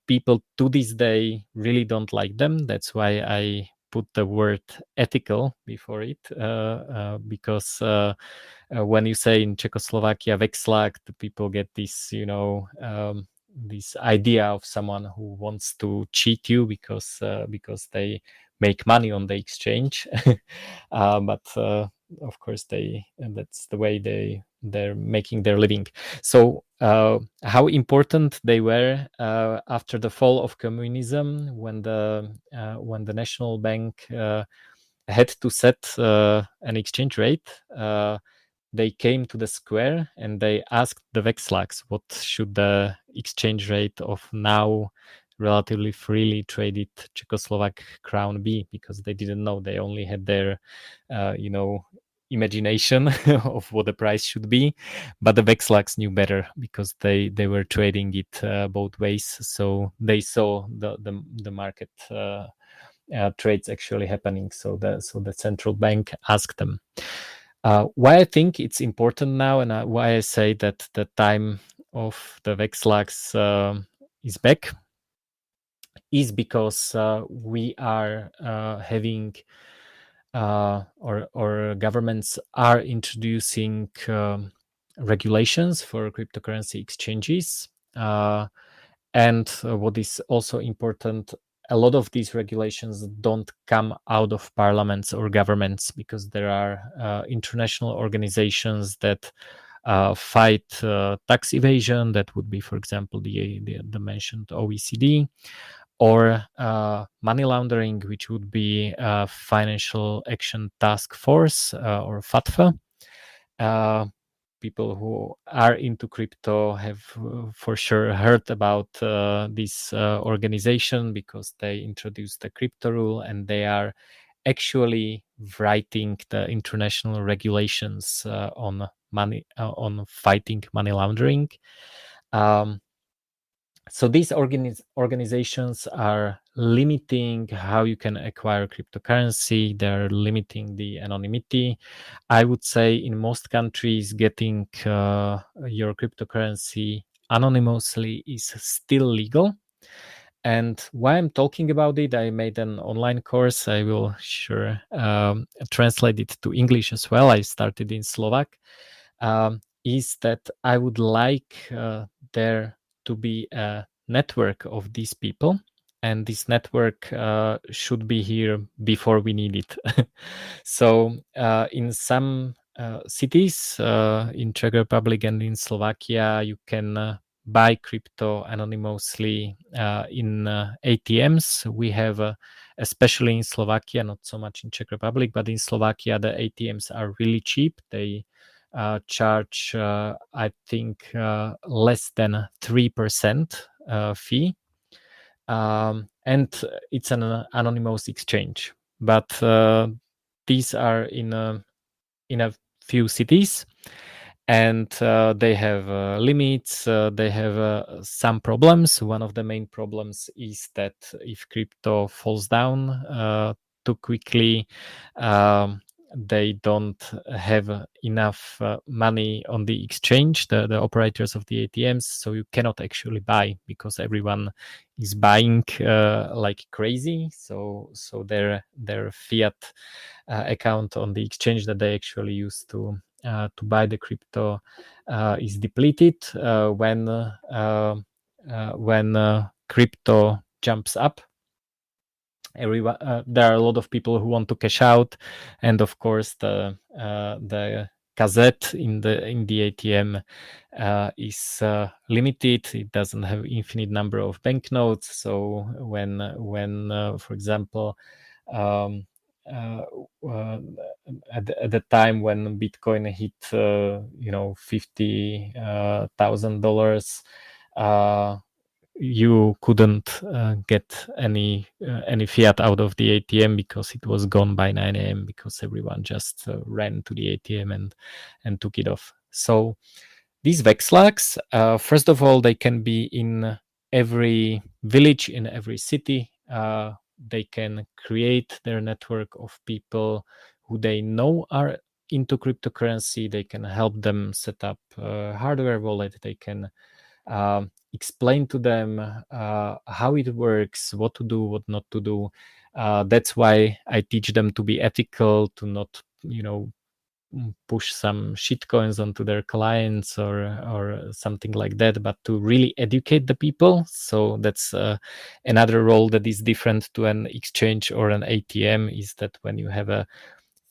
People to this day really don't like them. That's why I put the word ethical before it, because when you say in Czechoslovakia Vekslák, the people get this, this idea of someone who wants to cheat you because they make money on the exchange. But of course that's the way they're making their living. So how important they were after the fall of communism, when the national bank had to set an exchange rate. They came to the square and they asked the Vekslaks what should the exchange rate of now relatively freely traded Czechoslovak crown be, because they didn't know. They only had their imagination of what the price should be, but the Vekslaks knew better because they were trading it both ways, so they saw the market trades actually happening. So the central bank asked them. Why I think it's important now, and why I say that the time of the Vekslaks is back, is because we are having or governments are introducing regulations for cryptocurrency exchanges. And what is also important, a lot of these regulations don't come out of parliaments or governments, because there are international organizations that fight tax evasion. That would be, for example, the mentioned OECD, or money laundering, which would be Financial Action Task Force, or FATFA. People who are into crypto have for sure heard about this organization, because they introduced the crypto rule, and they are actually writing the international regulations on fighting money laundering. So these organizations are limiting how you can acquire cryptocurrency. They're limiting the anonymity. I would say in most countries, getting your cryptocurrency anonymously is still legal. And why I'm talking about it, I made an online course. I will sure translate it to English as well. I started in Slovak. Is that I would like there to be a network of these people, and this network should be here before we need it. So in some cities in Czech Republic and in Slovakia, you can buy crypto anonymously in ATMs. We have, especially in Slovakia, not so much in Czech Republic, but in Slovakia, the ATMs are really cheap. They charge, I think, less than 3% fee. And it's an anonymous exchange. But these are in a few cities, and they have limits. They have some problems. One of the main problems is that if crypto falls down too quickly, they don't have enough money on the exchange, the operators of the ATMs, so you cannot actually buy, because everyone is buying like crazy. So their fiat account on the exchange that they actually use to buy the crypto is depleted when crypto jumps up. Everyone, there are a lot of people who want to cash out, and of course the cassette in the ATM is limited. It doesn't have infinite number of banknotes. So when for example, at the time when Bitcoin hit $50,000, you couldn't get any fiat out of the ATM, because it was gone by 9 a.m. because everyone just ran to the ATM and took it off. So these Vekslaks, first of all, they can be in every village, in every city. They can create their network of people who they know are into cryptocurrency. They can help them set up a hardware wallet. They can explain to them how it works, what to do, what not to do. That's why I teach them to be ethical, to not, push some shit coins onto their clients or something like that, but to really educate the people. So that's another role that is different to an exchange or an ATM, is that when you have a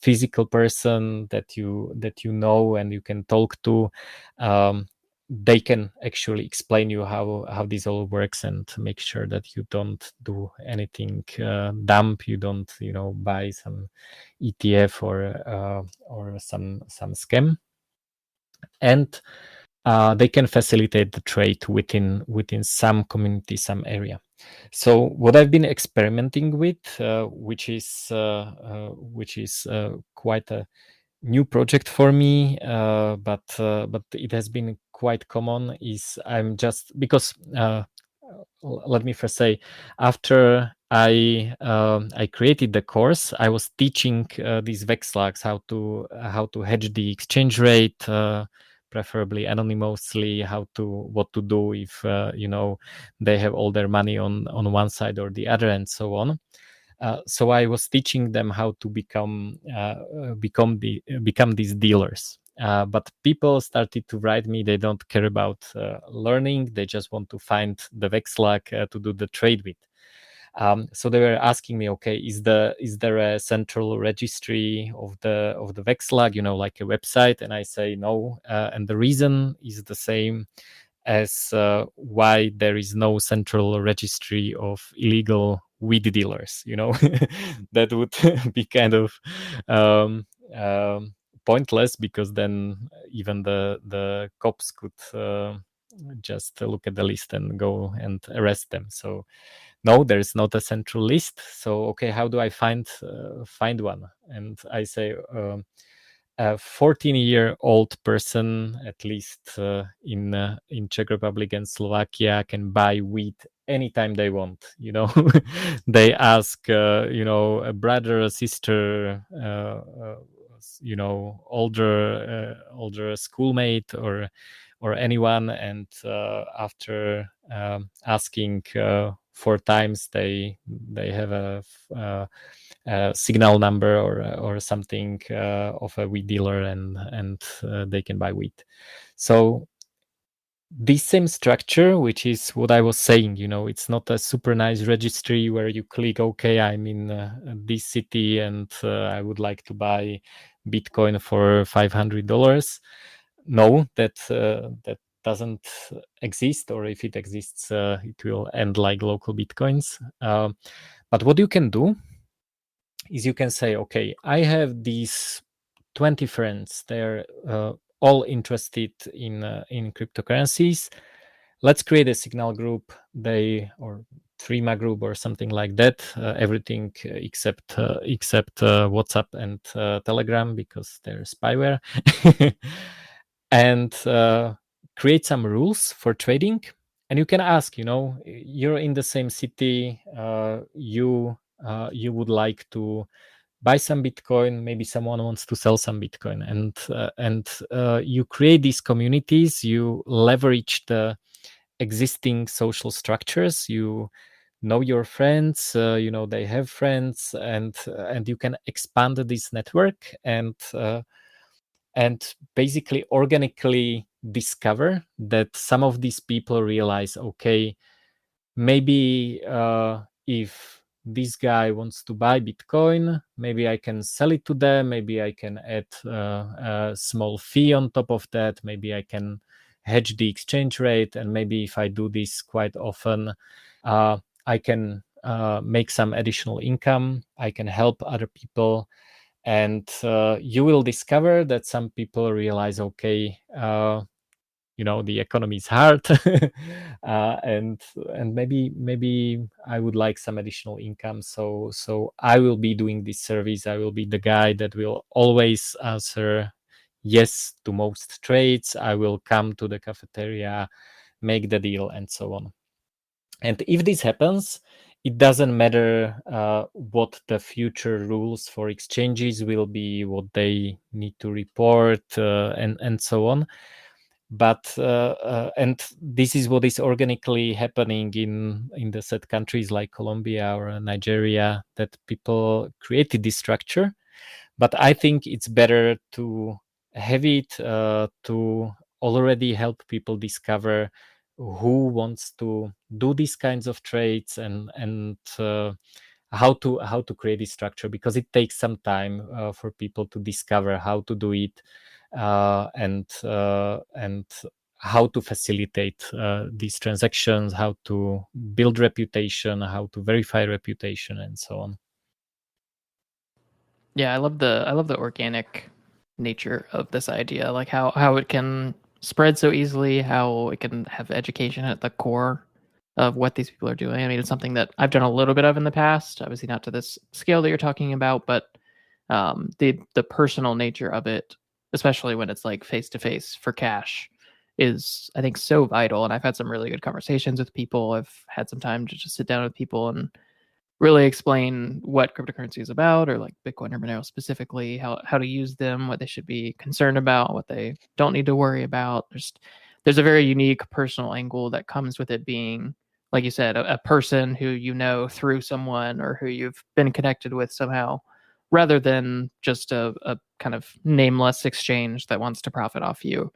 physical person that you know and you can talk to, they can actually explain you how this all works and make sure that you don't do anything dumb. You don't buy some ETF or some scam, and they can facilitate the trade within some community, some area. So what I've been experimenting with, which is quite a new project for me, but it has been quite common, is I'm just because let me first say, after I created the course, I was teaching these Vekslaks how to hedge the exchange rate, preferably anonymously, what to do if they have all their money on one side or the other, and so on. So I was teaching them how to become these dealers. But people started to write me. They don't care about learning. They just want to find the Vekslak to do the trade with. So they were asking me, okay, is there a central registry of the Vekslak, like a website? And I say no. And the reason is the same as why there is no central registry of illegal weed dealers. That would be kind of pointless, because then even the cops could just look at the list and go and arrest them. So no, there is not a central list. So okay, how do I find one? And I say, a 14-year-old person, at least in Czech Republic and Slovakia, can buy weed anytime they want. They ask a brother, a sister, older schoolmate, or anyone, and after asking 4 times, they have a signal number or something of a weed dealer, and they can buy weed. So this same structure, which is what I was saying, it's not a super nice registry where you click, okay, I'm in this city and I would like to buy Bitcoin for $500. No, that doesn't exist, or if it exists, it will end like local Bitcoins. But what you can do is you can say, okay, I have these 20 friends. They're all interested in cryptocurrencies. Let's create a signal group, or Threema group or something like that. Everything except WhatsApp and Telegram, because they're spyware. And create some rules for trading. And you can ask, you're in the same city, you would like to buy some Bitcoin, maybe someone wants to sell some Bitcoin, and you create these communities. You leverage the existing social structures. You know your friends, they have friends, and you can expand this network, and basically organically discover that some of these people realize, okay, maybe if this guy wants to buy Bitcoin, maybe I can sell it to them. Maybe I can add a small fee on top of that. Maybe I can hedge the exchange rate. And maybe if I do this quite often, I can make some additional income. I can help other people. And you will discover that some people realize, okay, the economy is hard, and maybe I would like some additional income. So I will be doing this service. I will be the guy that will always answer yes to most trades. I will come to the cafeteria, make the deal, and so on. And if this happens, it doesn't matter what the future rules for exchanges will be, what they need to report, and so on. But and this is what is organically happening in the said countries like Colombia or Nigeria, that people created this structure. But I think it's better to have it to already help people discover who wants to do these kinds of trades, and how to create this structure, because it takes some time for people to discover how to do it, and how to facilitate these transactions, how to build reputation, how to verify reputation, and so on. Yeah, I love the organic nature of this idea, like how it can spread so easily, how it can have education at the core of what these people are doing. I mean, it's something that I've done a little bit of in the past, obviously not to this scale that you're talking about, but the personal nature of it, especially when it's like face to face for cash, is I think so vital. And I've had some really good conversations with people. I've had some time to just sit down with people and really explain what cryptocurrency is about, or like Bitcoin or Monero specifically, how to use them, what they should be concerned about, what they don't need to worry about. There's a very unique personal angle that comes with it being, like you said, a person who you know through someone or who you've been connected with somehow, rather than just a kind of nameless exchange that wants to profit off you.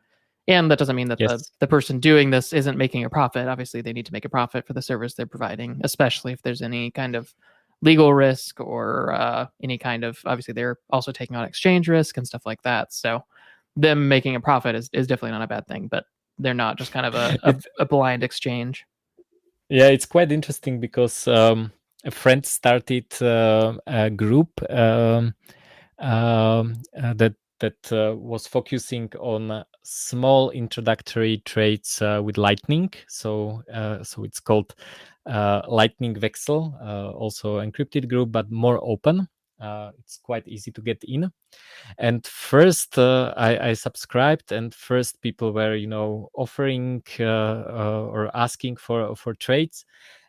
And that doesn't mean that Yes. the person doing this isn't making a profit. Obviously, they need to make a profit for the service they're providing, especially if there's any kind of legal risk or any kind of, obviously, they're also taking on exchange risk and stuff like that. So them making a profit is definitely not a bad thing, but they're not just kind of a blind exchange. Yeah, it's quite interesting because a friend started a group that was focusing on small introductory trades with Lightning. So it's called Lightning Veksl, also encrypted group, but more open. It's quite easy to get in. And first, I subscribed, and first people were, offering or asking for trades,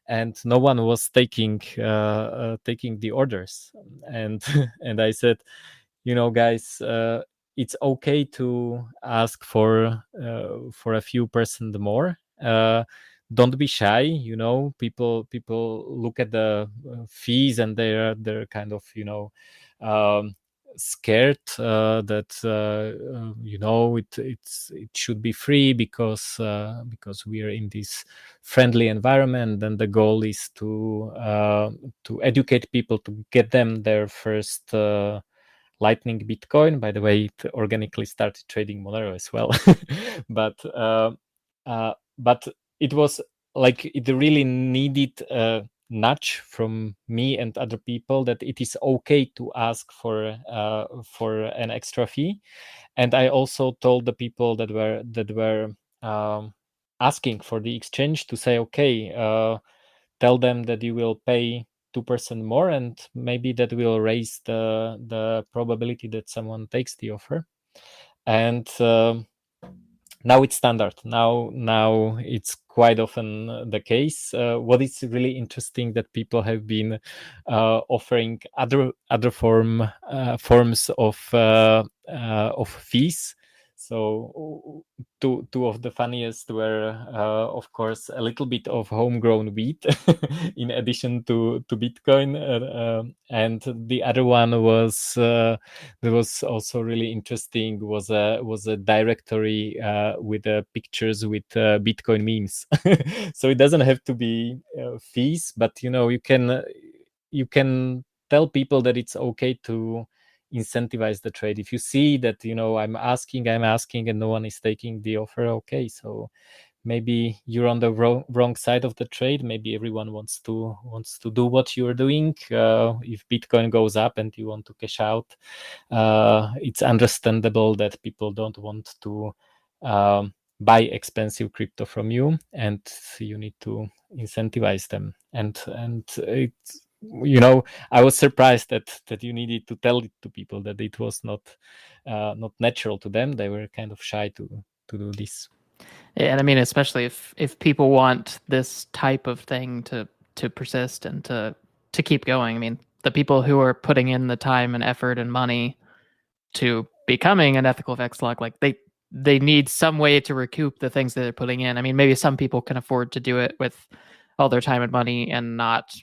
and no one was taking the orders. And and I said, guys, it's okay to ask for a few percent more. Don't be shy. People look at the fees, and they're kind of um, scared that it should be free because we are in this friendly environment. Then the goal is to educate people, to get them their first Lightning Bitcoin. By the way, it organically started trading Monero as well. But it was like it really needed a nudge from me and other people that it is okay to ask for an extra fee. And I also told the people that were asking for the exchange to say, okay, tell them that you will pay 2% more, and maybe that will raise the probability that someone takes the offer. And now it's standard. Now it's quite often the case. What is really interesting that people have been offering other forms of fees. So two of the funniest were, of course, a little bit of homegrown wheat in addition to Bitcoin, and the other one was that was also really interesting, was a directory with pictures with Bitcoin memes. So it doesn't have to be fees, but you can tell people that it's okay to incentivize the trade. If you see that I'm asking and no one is taking the offer, okay, so maybe you're on the wrong side of the trade. Maybe everyone wants to do what you're doing. If Bitcoin goes up and you want to cash out, it's understandable that people don't want to buy expensive crypto from you, and you need to incentivize them. And it's I was surprised that you needed to tell it to people, that it was not natural to them. They were kind of shy to do this. And I mean, especially if people want this type of thing to persist and to keep going. I mean, the people who are putting in the time and effort and money to becoming an ethical Vekslok, like they need some way to recoup the things that they're putting in. I mean, maybe some people can afford to do it with all their time and money and not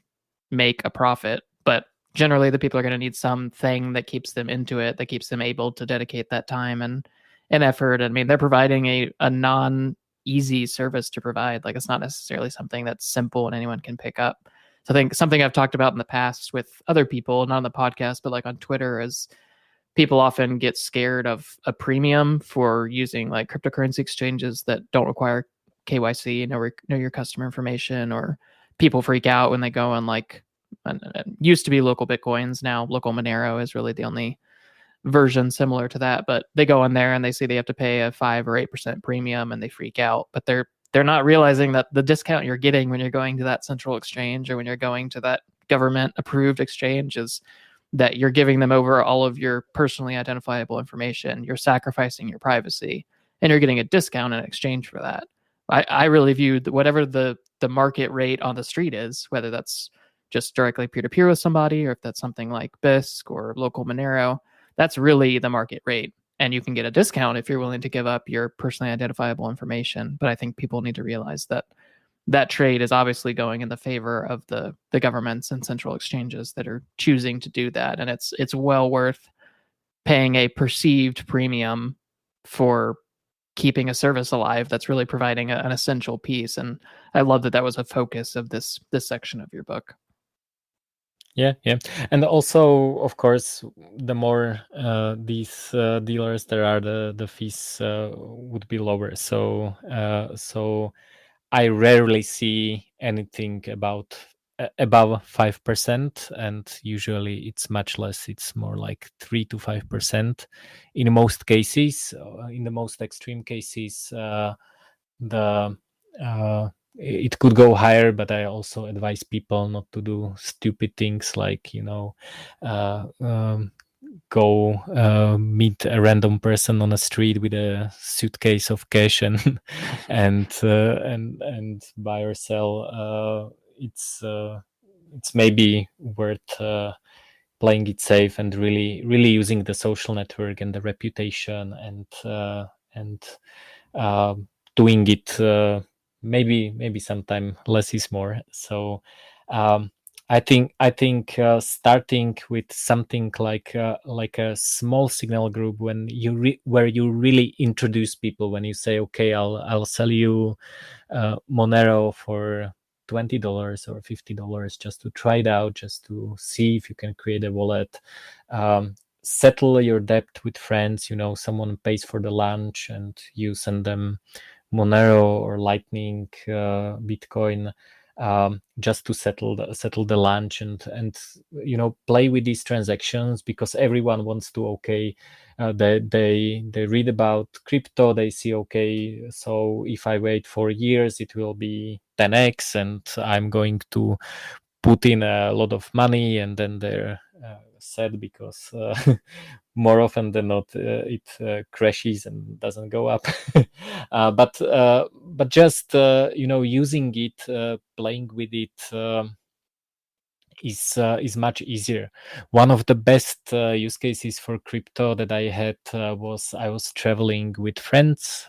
make a profit, but generally the people are going to need something that keeps them into it, that keeps them able to dedicate that time and effort. I mean, they're providing a non easy service to provide. Like, it's not necessarily something that's simple and anyone can pick up. So I think something I've talked about in the past with other people, not on the podcast, but like on Twitter, is people often get scared of a premium for using like cryptocurrency exchanges that don't require KYC, know your customer information, or people freak out when they go on like used to be local Bitcoins. Now local Monero is really the only version similar to that, but they go in there and they see they have to pay a 5 or 8% premium and they freak out, but they're not realizing that the discount you're getting when you're going to that central exchange or when you're going to that government approved exchange is that you're giving them over all of your personally identifiable information. You're sacrificing your privacy and you're getting a discount in exchange for that. I really view whatever the market rate on the street is, whether that's just directly peer-to-peer with somebody or if that's something like BISC or local Monero, that's really the market rate. And you can get a discount if you're willing to give up your personally identifiable information. But I think people need to realize that that trade is obviously going in the favor of the governments and central exchanges that are choosing to do that. And it's well worth paying a perceived premium for keeping a service alive that's really providing an essential piece. And I love that was a focus of this section of your book. Yeah, and also, of course, the more these dealers there are, the fees would be lower. So I rarely see anything about above 5%, and usually it's much less. It's more like 3 to 5% in most cases. In the most extreme cases, the it could go higher, but I also advise people not to do stupid things like, go meet a random person on the street with a suitcase of cash and and buy or sell. It's maybe worth playing it safe and really using the social network and the reputation and doing it. Maybe sometime less is more. So I think starting with something like a small signal group, when where you really introduce people, when you say, okay, I'll sell you Monero for $20 or $50 just to try it out, just to see if you can create a wallet. Settle your debt with friends. Someone pays for the lunch and you send them Monero or Lightning, Bitcoin, just to settle the lunch and play with these transactions, because everyone wants to, okay, they read about crypto, they see, okay, so if I wait 4 years it will be 10x and I'm going to put in a lot of money, and then they're sad because more often than not it crashes and doesn't go up. But just using it, playing with it, is much easier. One of the best use cases for crypto that I had was I was traveling with friends.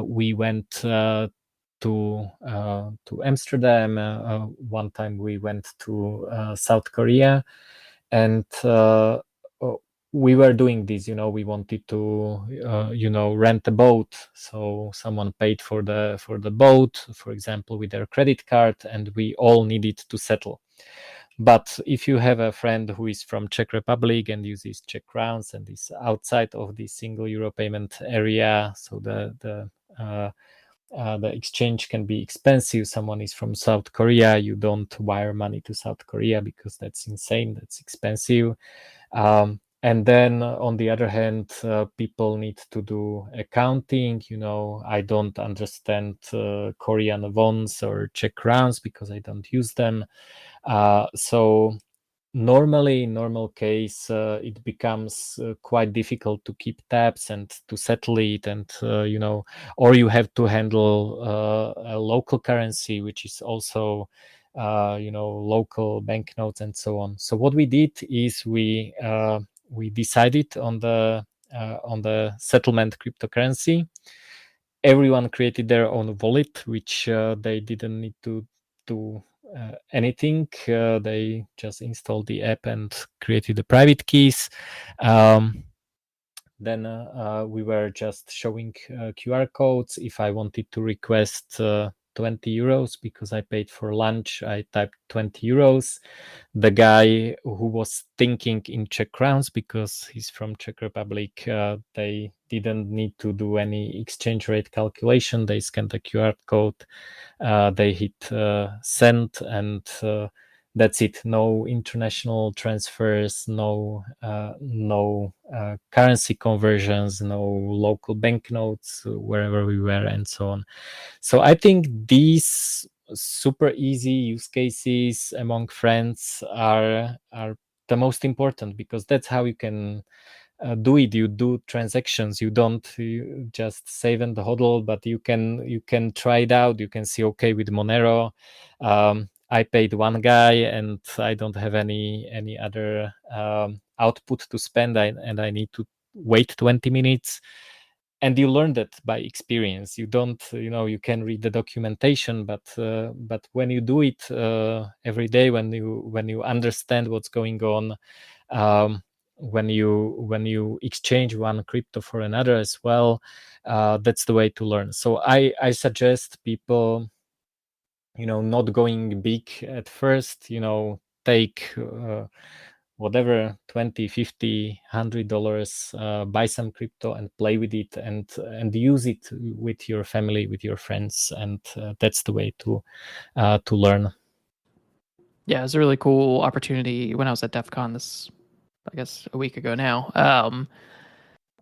We went to Amsterdam. One time we went to South Korea, and we were doing this. We wanted to rent a boat. So someone paid for the boat, for example, with their credit card, and we all needed to settle. But if you have a friend who is from Czech Republic and uses Czech crowns and is outside of the single euro payment area, so the exchange can be expensive. Someone is from South Korea, you don't wire money to South Korea because that's insane, that's expensive. And then on the other hand, people need to do accounting. I don't understand Korean wons or Czech crowns because I don't use them. So normally, in normal case, it becomes quite difficult to keep tabs and to settle it, and or you have to handle a local currency, which is also local banknotes and so on. So what we did is we decided on the settlement cryptocurrency. Everyone created their own wallet, which they didn't need to do anything. They just installed the app and created the private keys. Then we were just showing QR codes. If I wanted to request 20 euros because I paid for lunch. I typed 20 euros. The guy who was thinking in Czech crowns, because he's from Czech Republic, they didn't need to do any exchange rate calculation. They scanned the QR code, they hit send, and that's it. No international transfers, no currency conversions, no local banknotes wherever we were, and so on. So I think these super easy use cases among friends are the most important, because that's how you can do it. You do transactions. You don't just save and hodl, but you can try it out. You can see, okay, with Monero, I paid one guy and I don't have any other output to spend, and I need to wait 20 minutes. And you learn that by experience. You don't, you can read the documentation, but when you do it every day, when you understand what's going on, when you exchange one crypto for another as well, that's the way to learn. So I suggest people, not going big at first, take whatever, 20, 50, $100, buy some crypto and play with it, and use it with your family, with your friends, and that's the way to learn. Yeah, it was a really cool opportunity when I was at DEF CON this, I guess, a week ago now.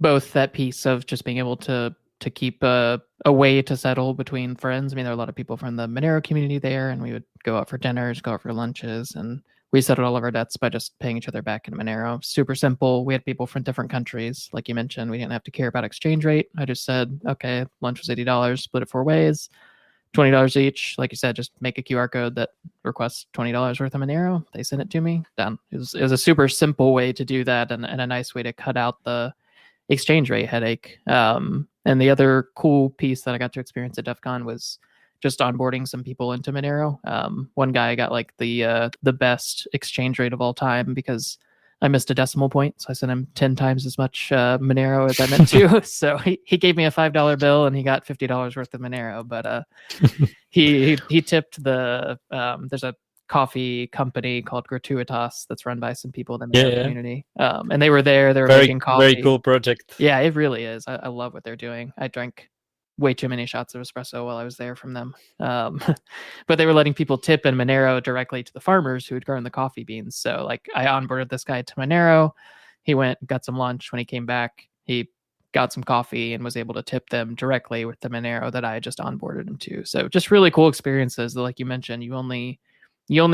Both that piece of just being able to keep a way to settle between friends. I mean, there are a lot of people from the Monero community there, and we would go out for dinners, go out for lunches, and we settled all of our debts by just paying each other back in Monero. Super simple. We had people from different countries. Like you mentioned, we didn't have to care about exchange rate. I just said, okay, lunch was $80, split it 4 ways, $20 each. Like you said, just make a QR code that requests $20 worth of Monero. They sent it to me. Done. It was a super simple way to do that, and a nice way to cut out the exchange rate headache. And the other cool piece that I got to experience at DEF CON was just onboarding some people into Monero. One guy got like the best exchange rate of all time because I missed a decimal point, so I sent him 10 times as much Monero as I meant to. So he gave me a $5 bill and he got $50 worth of Monero. But he tipped the there's a coffee company called Gratuitas that's run by some people in the Monero community, and they were there. They were making coffee. Very cool project. Yeah, it really is. I love what they're doing. I drank way too many shots of espresso while I was there from them. But they were letting people tip in Monero directly to the farmers who had grown the coffee beans. So like I onboarded this guy to Monero. He went, got some lunch. When he came back, he got some coffee and was able to tip them directly with the Monero that I had just onboarded him to. So just really cool experiences that, like you mentioned, you only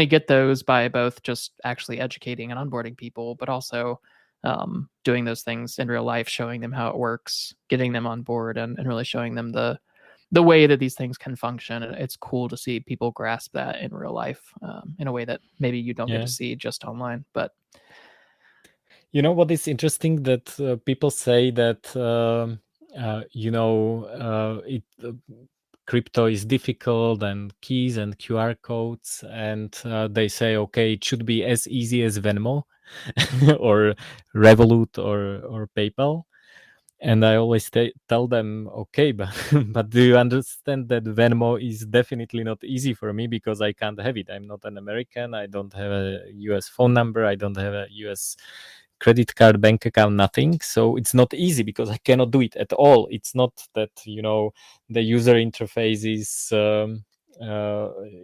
get those by both just actually educating and onboarding people, but also doing those things in real life, showing them how it works, getting them on board, and really showing them the way that these things can function. And it's cool to see people grasp that in real life in a way that maybe you don't get to see just online. But what is interesting, that people say that crypto is difficult, and keys and QR codes, and they say, okay, it should be as easy as Venmo or Revolut or PayPal. And I always tell them, okay, but but do you understand that Venmo is definitely not easy for me, because I can't have it. I'm not an American. I don't have a US phone number. I don't have a US credit card, bank account, nothing. So it's not easy because I cannot do it at all. It's not that the user interface is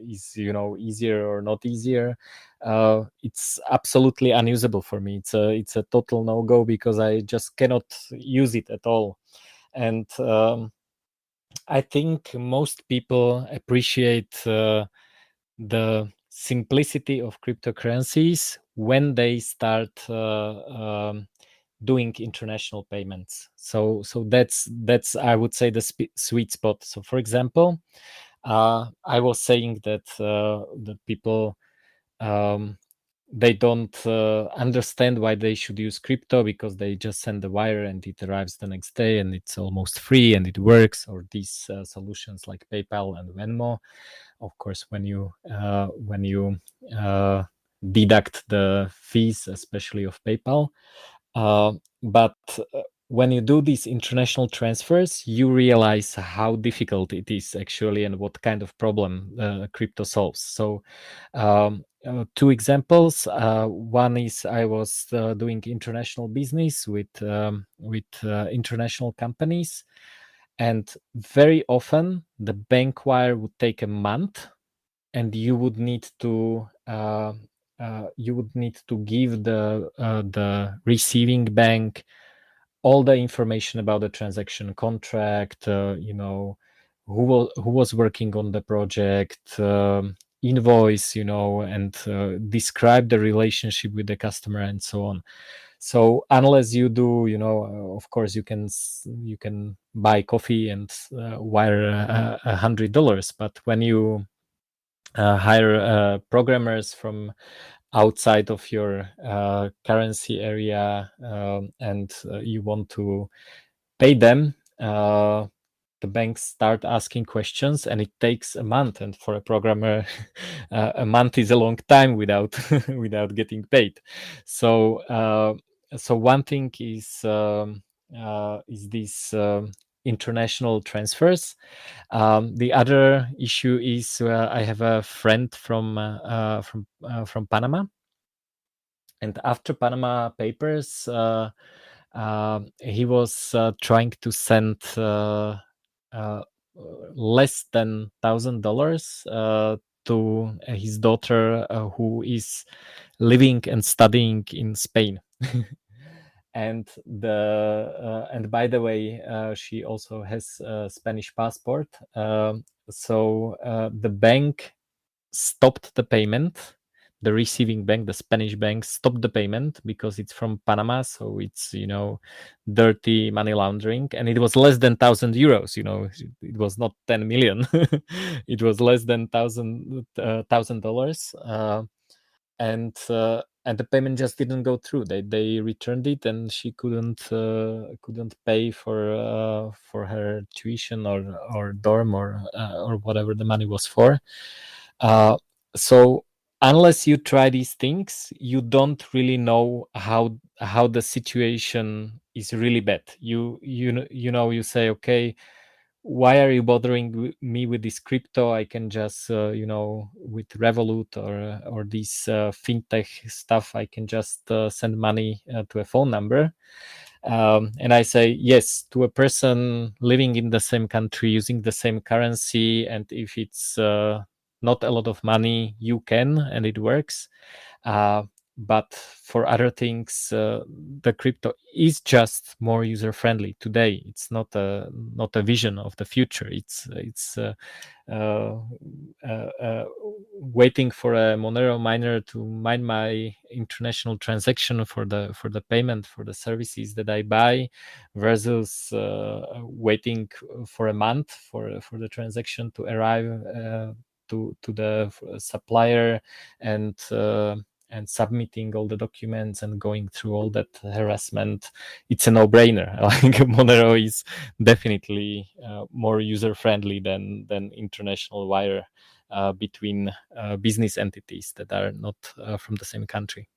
easier or not easier. It's absolutely unusable for me. It's a total no-go, because I just cannot use it at all. And I think most people appreciate the simplicity of cryptocurrencies when they start doing international payments. So that's I would say the sweet spot. So for example, I was saying that that people they don't understand why they should use crypto, because they just send the wire and it arrives the next day and it's almost free and it works. Or these solutions like PayPal and Venmo, of course, when you deduct the fees, especially of PayPal. But when you do these international transfers, you realize how difficult it is actually and what kind of problem crypto solves. So 2 examples. One is I was doing international business with international companies, and very often the bank wire would take a month, and you would need to give the receiving bank all the information about the transaction contract, who was working on the project, invoice, and describe the relationship with the customer and so on. So unless you do, of course you can buy coffee and wire $100, but when you hire programmers from outside of your currency area, and you want to pay them, the banks start asking questions, and it takes a month. And for a programmer, a month is a long time without without getting paid. So one thing is these international transfers. The other issue is I have a friend from Panama, and after Panama Papers, he was trying to send less than $1,000 to his daughter, who is living and studying in Spain. And by the way, she also has a Spanish passport. So the bank stopped the payment. The receiving bank, the Spanish bank, stopped the payment because it's from Panama, so it's dirty money laundering, and it was less than €1,000. It was not 10 million. It was less than $1,000, and the payment just didn't go through. They returned it, and she couldn't pay for her tuition or dorm or whatever the money was for. So unless you try these things, you don't really know how the situation is really bad. You say, okay, why are you bothering me with this crypto? I can just with Revolut or this fintech stuff, I can just send money to a phone number. And I say yes to a person living in the same country using the same currency, and if it's not a lot of money, you can, and it works. But for other things, the crypto is just more user friendly today. It's not a vision of the future. It's waiting for a Monero miner to mine my international transaction for the payment for the services that I buy, versus waiting for a month for the transaction to arrive to the supplier, and submitting all the documents and going through all that harassment. It's a no-brainer. Like Monero is definitely more user-friendly than international wire between business entities that are not from the same country.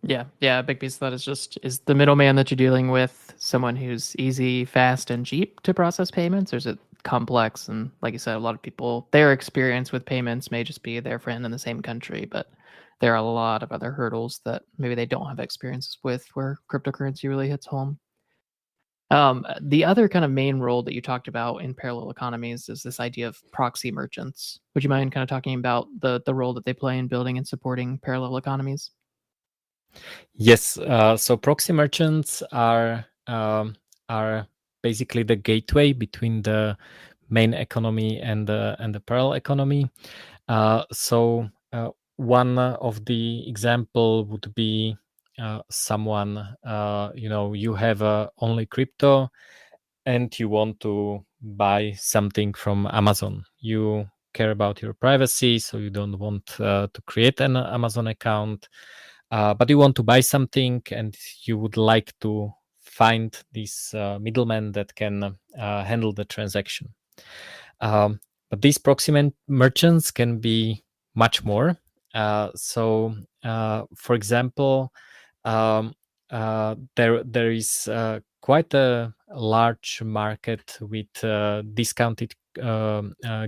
Yeah, a big piece of that is the middleman that you're dealing with someone who's easy, fast, and cheap to process payments, or is it complex? And like you said, a lot of people, their experience with payments may just be their friend in the same country, but there are a lot of other hurdles that maybe they don't have experiences with where cryptocurrency really hits home. The other kind of main role that you talked about in parallel economies is this idea of proxy merchants. Would you mind kind of talking about the role that they play in building and supporting parallel economies? Yes, so proxy merchants are basically the gateway between the main economy and the parallel economy. So one of the example would be someone, you have only crypto, and you want to buy something from Amazon. You care about your privacy, so you don't want to create an Amazon account, but you want to buy something, and you would like to find this middleman that can handle the transaction. But these proxy merchants can be much more. So, for example, there is quite a large market with discounted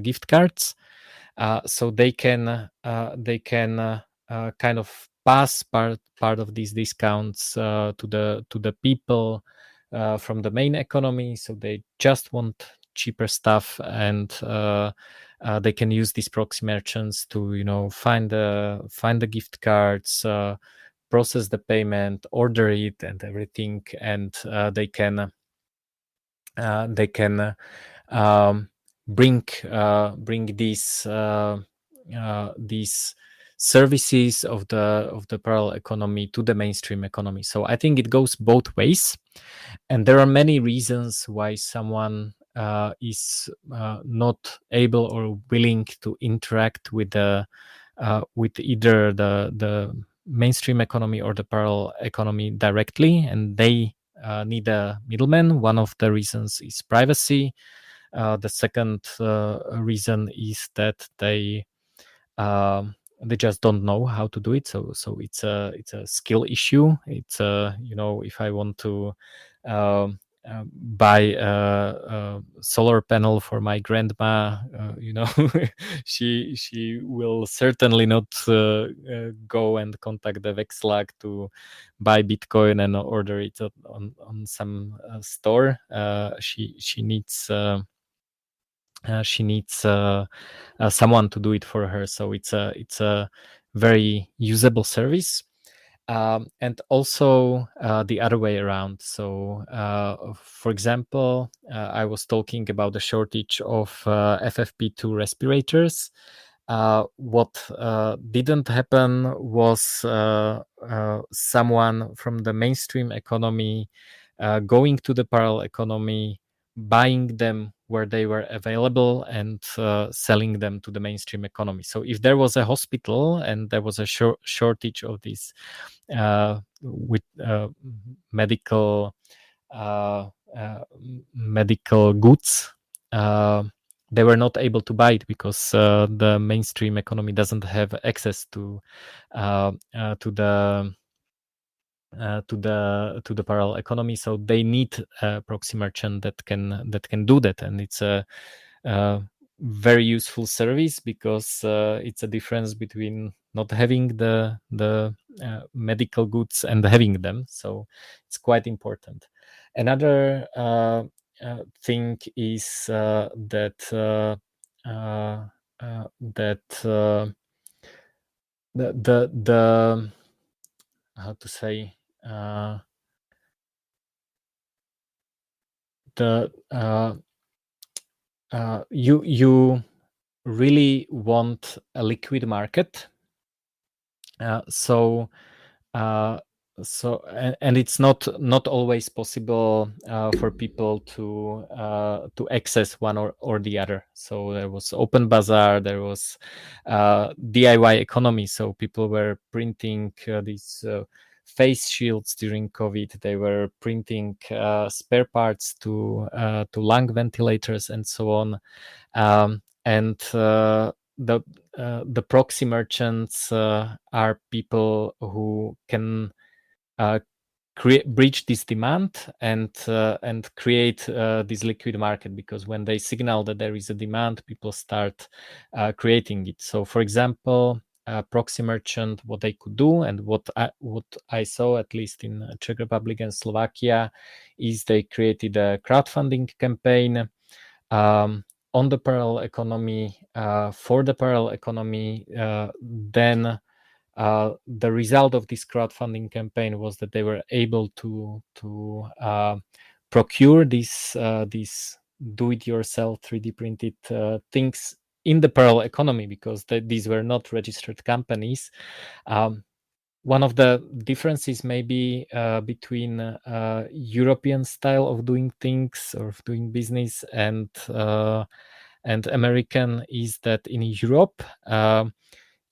gift cards, so they can kind of pass part of these discounts to the people from the main economy. So they just want cheaper stuff, and they can use these proxy merchants to find the gift cards, process the payment, order it, and everything, and they can bring these services of the parallel economy to the mainstream economy. So I think it goes both ways, and there are many reasons why someone is not able or willing to interact with either the mainstream economy or the parallel economy directly, and they need a middleman. One of the reasons is privacy. The second reason is that they just don't know how to do it. So it's a skill issue. It's if I want to buy a solar panel for my grandma, she will certainly not go and contact the Vekslaks to buy Bitcoin and order it on some store. She needs someone to do it for her. So it's a very usable service. And also the other way around. So, for example, I was talking about the shortage of FFP2 respirators. What didn't happen was someone from the mainstream economy going to the parallel economy, buying them where they were available, and selling them to the mainstream economy. So if there was a hospital and there was a shortage of these with medical goods, they were not able to buy it because the mainstream economy doesn't have access to the parallel economy. So they need a proxy merchant that can do that, and it's a very useful service because it's a difference between not having the medical goods and having them. So it's quite important. Another thing is that the how to say you really want a liquid market. And it's not always possible for people to access one or the other. So there was open bazaar, there was DIY economy. So people were printing these face shields during COVID. They were printing spare parts to lung ventilators and so on. And the proxy merchants are people who can breach this demand and create this liquid market, because when they signal that there is a demand, people start creating it. So, for example, a proxy merchant, what they could do, and what I saw at least in Czech Republic and Slovakia, is they created a crowdfunding campaign on the parallel economy, for the parallel economy. Then the result of this crowdfunding campaign was that they were able to procure these do-it-yourself 3D printed things in the parallel economy, because these were not registered companies. One of the differences maybe between European style of doing things or of doing business and American is that in Europe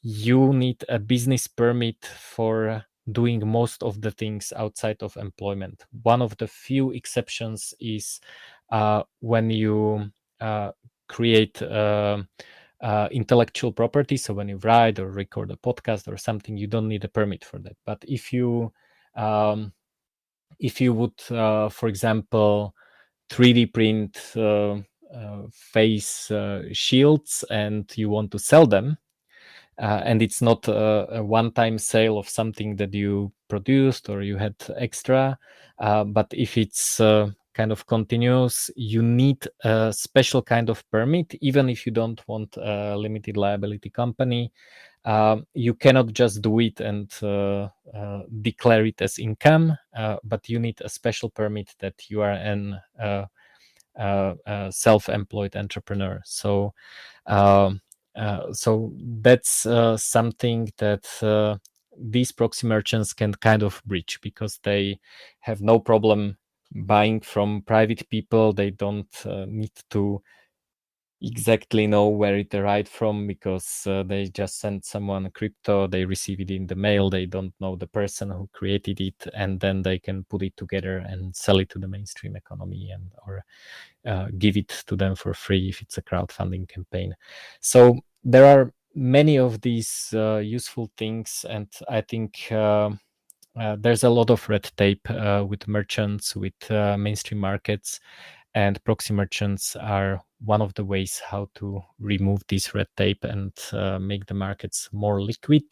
you need a business permit for doing most of the things outside of employment. One of the few exceptions is when you create intellectual property. So when you write or record a podcast or something, you don't need a permit for that. But if you if you would, for example, 3D print face shields and you want to sell them, and it's not a one-time sale of something that you produced or you had extra, but if it's kind of continuous, you need a special kind of permit, even if you don't want a limited liability company. You cannot just do it and declare it as income, but you need a special permit that you are an self-employed entrepreneur. So that's something that these proxy merchants can kind of breach, because they have no problem buying from private people. They don't need to exactly know where it arrived from, because they just send someone crypto, they receive it in the mail, they don't know the person who created it, and then they can put it together and sell it to the mainstream economy, and or give it to them for free if it's a crowdfunding campaign. So there are many of these useful things, and I think there's a lot of red tape with merchants, with mainstream markets, and proxy merchants are one of the ways how to remove this red tape and make the markets more liquid,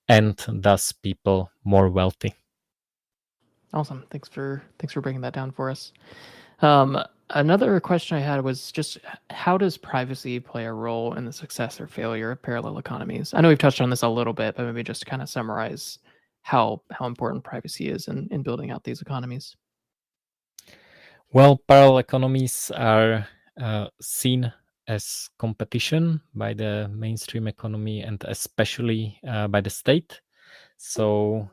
and thus people more wealthy. Awesome. Thanks for breaking that down for us. Another question I had was just, how does privacy play a role in the success or failure of parallel economies? I know we've touched on this a little bit, but maybe just kind of summarize how important privacy is in building out these economies. Well, parallel economies are seen as competition by the mainstream economy, and especially by the state. So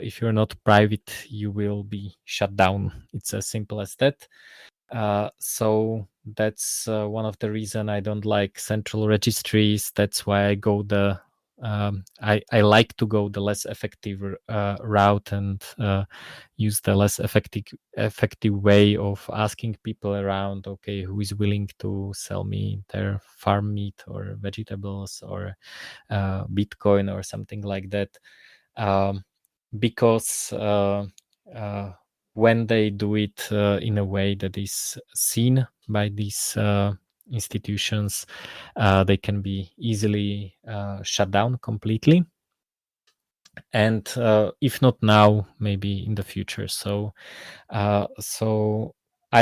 if you're not private, you will be shut down. It's as simple as that. So that's one of the reason I don't like central registries. That's why I go the I like to go the less effective route, and use the less effective way of asking people around, okay, who is willing to sell me their farm meat or vegetables or Bitcoin or something like that. Because when they do it in a way that is seen by these institutions, they can be easily shut down completely. And if not now, maybe in the future. So I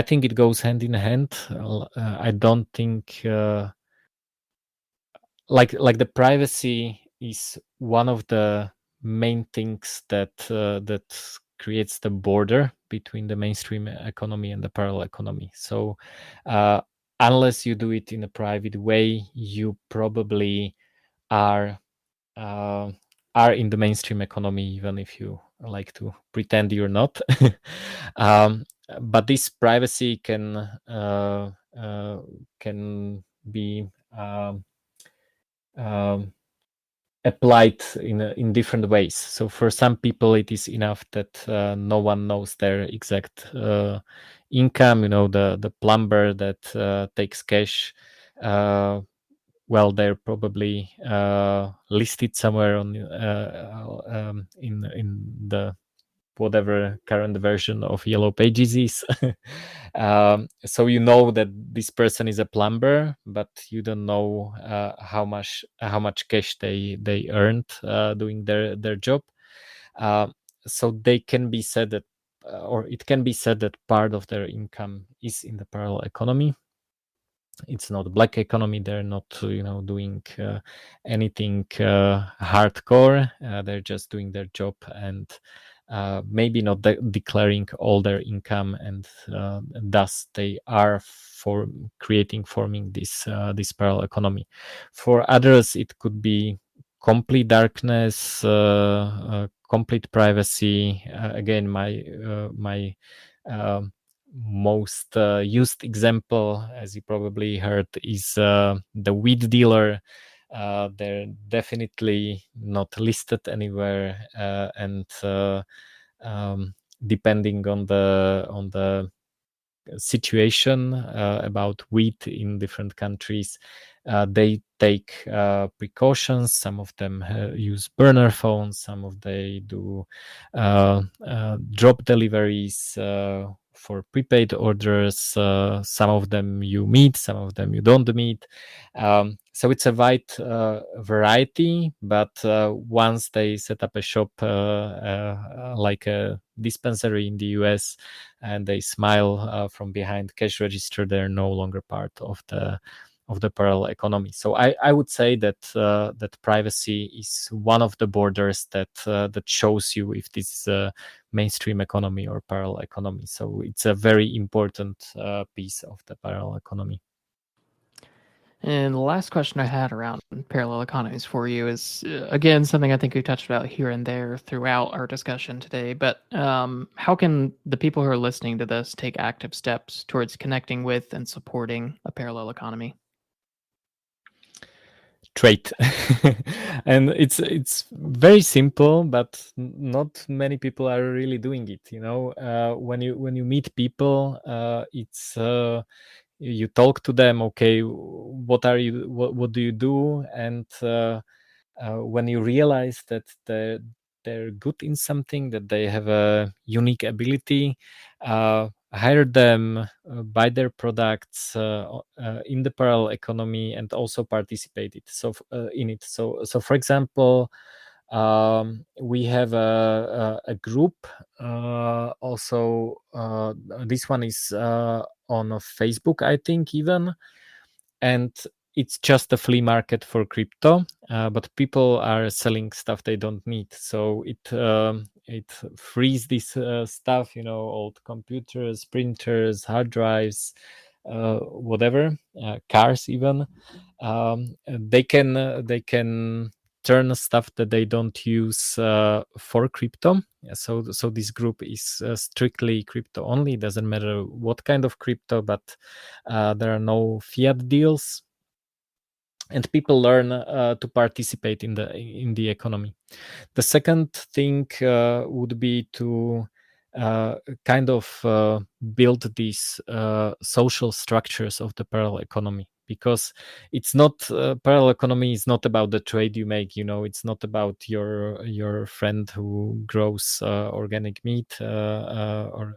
think it goes hand in hand. I don't think like the privacy is one of the main things that creates the border between the mainstream economy and the parallel economy. So unless you do it in a private way, you probably are in the mainstream economy, even if you like to pretend you're not. um, but this privacy can be um, applied in different ways. So for some people, it is enough that no one knows their exact income. You know, the plumber that takes cash. Well, they're probably listed somewhere on in the whatever current version of Yellow Pages is. So you know that this person is a plumber, but you don't know how much cash they earned doing their job. So they can be said that, or it can be said that part of their income is in the parallel economy. It's not black economy. They're not doing anything hardcore. They're just doing their job, and maybe not declaring all their income, and thus they are forming this parallel economy. For others, it could be complete darkness, complete privacy. Again, my most used example, as you probably heard, is the weed dealer. They're definitely not listed anywhere, and depending on the situation about wheat in different countries. They take precautions. Some of them use burner phones. Some of they do drop deliveries for prepaid orders. Some of them you meet, some of them you don't meet. So it's a wide variety, but once they set up a shop like a dispensary in the US and they smile from behind cash register, they're no longer part of the parallel economy. So I would say that that privacy is one of the borders that shows you if this is a mainstream economy or parallel economy. So it's a very important piece of the parallel economy. And the last question I had around parallel economies for you is, again, something I think we touched about here and there throughout our discussion today. But how can the people who are listening to this take active steps towards connecting with and supporting a parallel economy? Trade. And it's very simple, but not many people are really doing it. When you meet people, it's you talk to them. Okay, what do you do? And when you realize that they're good in something, that they have a unique ability, hire them, buy their products in the parallel economy, and also participate in it. So for example, we have a group. Also, this one is on Facebook, I think, even, and it's just a flea market for crypto, but people are selling stuff they don't need. So it frees this stuff, old computers, printers, hard drives, whatever, cars even. They can turn stuff that they don't use for crypto. So this group is strictly crypto only. It doesn't matter what kind of crypto, but there are no fiat deals, and people learn to participate in the economy. The second thing would be to kind of build these social structures of the parallel economy, because it's not parallel economy is not about the trade you make. It's not about your friend who grows organic meat or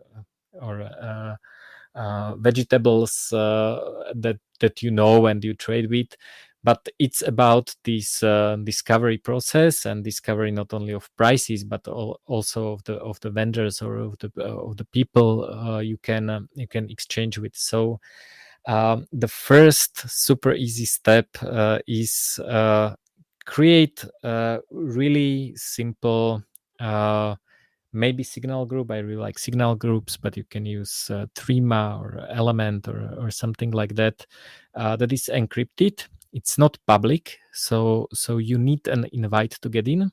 vegetables that and you trade with, but it's about this discovery process, and discovery not only of prices but also of the vendors or of the people you can exchange with. So the first super easy step is create a really simple maybe signal group. I really like signal groups, but you can use Threema or Element or something like that that is encrypted. It's not public, so you need an invite to get in,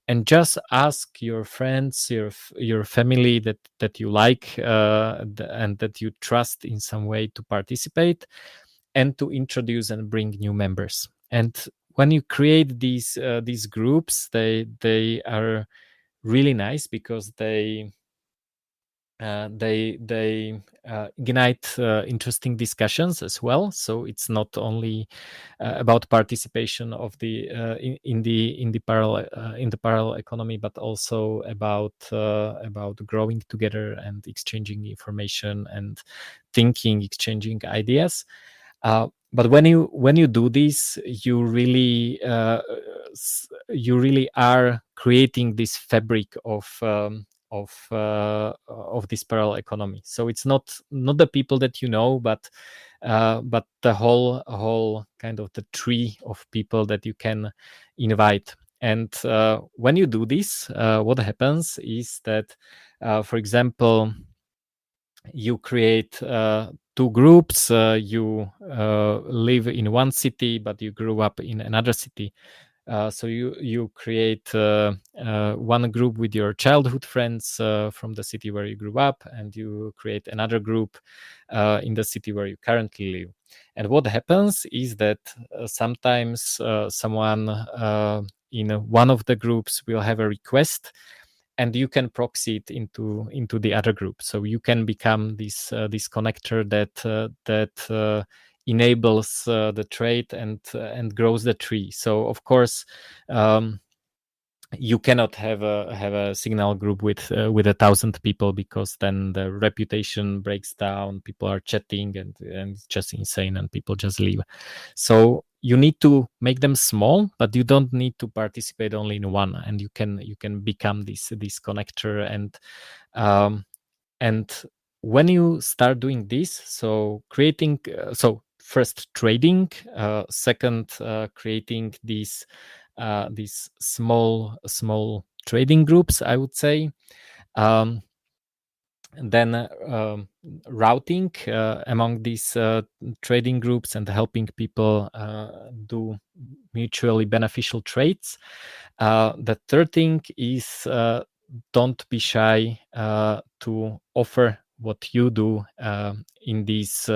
and just ask your friends, your family that you like and that you trust in some way to participate and to introduce and bring new members. And when you create these groups, they are really nice because they ignite interesting discussions as well. So it's not only about participation of the in the parallel economy, but also about growing together and exchanging information and exchanging ideas. But when you do this, you really are creating this fabric of this parallel economy. So it's not the people that but the whole kind of the tree of people that you can invite. And when you do this, what happens is that, for example, you create two groups. You live in one city, but you grew up in another city. So you create one group with your childhood friends from the city where you grew up, and you create another group in the city where you currently live. And what happens is that sometimes someone in one of the groups will have a request, and you can proxy it into the other group. So you can become this connector that enables the trade and grows the tree. So of course, you cannot have a signal group with 1,000 people, because then the reputation breaks down. People are chatting and it's just insane, and people just leave. So you need to make them small, but you don't need to participate only in one, and you can become this connector. And when you start doing this, so creating so first trading, second creating these small trading groups, I would say. Then routing among these trading groups and helping people do mutually beneficial trades. The third thing is don't be shy to offer what you do in these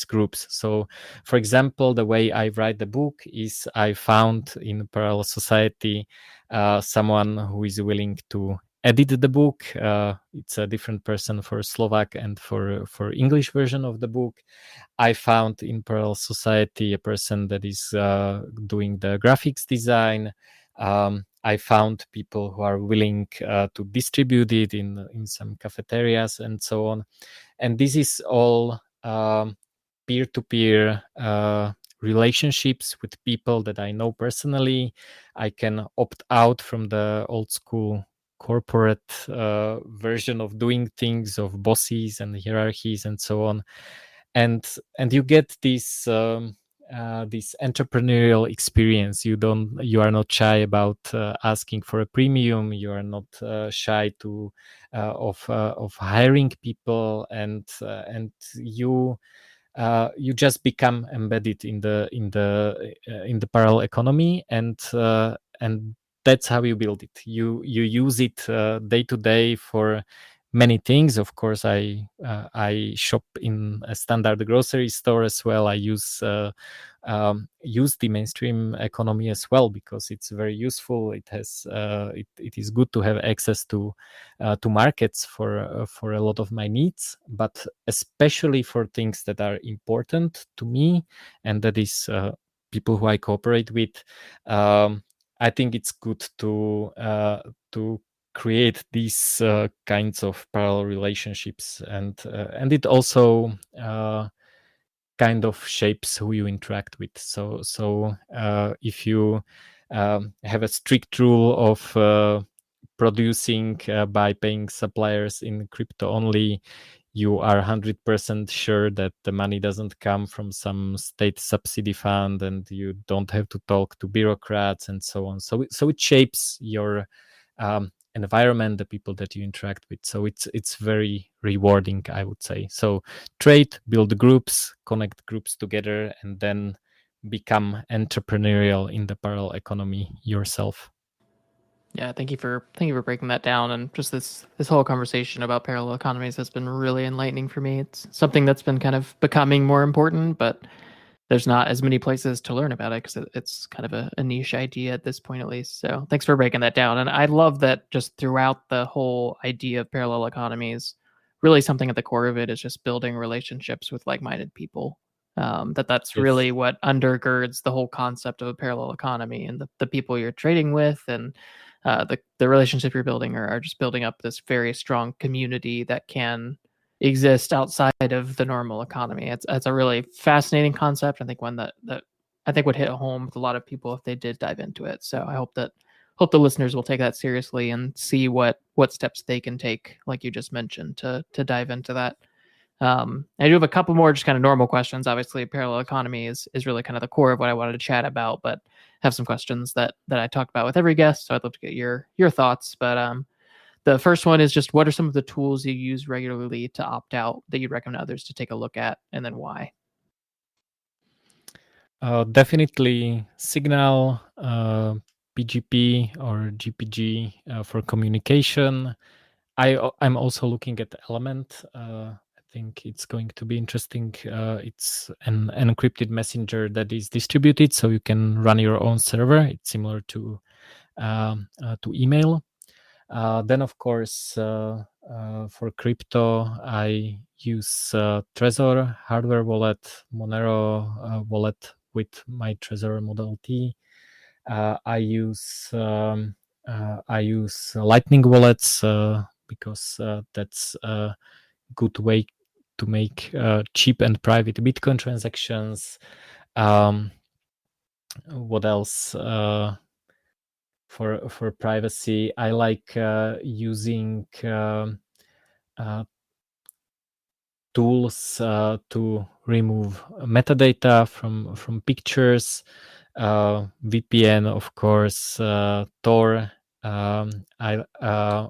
groups. So, for example, the way I write the book is I found in Parallel Society someone who is willing to edit the book. It's a different person for Slovak and for English version of the book. I found in Parallel Society a person that is doing the graphics design. I found people who are willing to distribute it in some cafeterias and so on. And this is all peer-to-peer relationships with people that I know personally. I can opt out from the old school corporate version of doing things, of bosses and hierarchies and so on. And you get this entrepreneurial experience. You are not shy about asking for a premium. You are not shy to of hiring people, and you just become embedded in the parallel economy, and that's how you build it. You use it day to day for many things. Of course, I shop in a standard grocery store as well. I use the mainstream economy as well, because it's very useful. It has it is good to have access to markets for a lot of my needs, but especially for things that are important to me, and that is people who I cooperate with. I think it's good to create these kinds of parallel relationships, and it also kind of shapes who you interact with. So if you have a strict rule of producing by paying suppliers in crypto only, you are 100% sure that the money doesn't come from some state subsidy fund, and you don't have to talk to bureaucrats and so on. So it shapes your environment, the people that you interact with. So it's very rewarding, I would say. So trade, build groups, connect groups together, and then become entrepreneurial in the parallel economy yourself. Yeah, thank you for breaking that down, and just this whole conversation about parallel economies has been really enlightening for me. It's something that's been kind of becoming more important, but there's not as many places to learn about it because it's kind of a niche idea at this point, at least. So thanks for breaking that down. And I love that just throughout the whole idea of parallel economies, really something at the core of it is just building relationships with like-minded people. That's Yes. really what undergirds the whole concept of a parallel economy, and the people you're trading with, and the relationship you're building are just building up this very strong community that can exist outside of the normal economy. It's a really fascinating concept. I think one that I think would hit home with a lot of people if they did dive into it. So I hope the listeners will take that seriously and see what steps they can take, like you just mentioned, to dive into that. I do have a couple more just kind of normal questions. Obviously, parallel economy is really kind of the core of what I wanted to chat about, but have some questions that I talk about with every guest. So I'd love to get your thoughts. But the first one is just, what are some of the tools you use regularly to opt out that you'd recommend others to take a look at, and then why? Definitely Signal, PGP or GPG for communication. I'm also looking at Element. I think it's going to be interesting. It's an encrypted messenger that is distributed, so you can run your own server. It's similar to email. Then, of course, for crypto, I use Trezor hardware wallet, Monero wallet with my Trezor Model T. I use Lightning wallets because that's a good way to make cheap and private Bitcoin transactions. What else? For privacy, I like using tools to remove metadata from pictures. VPN, of course, Tor. I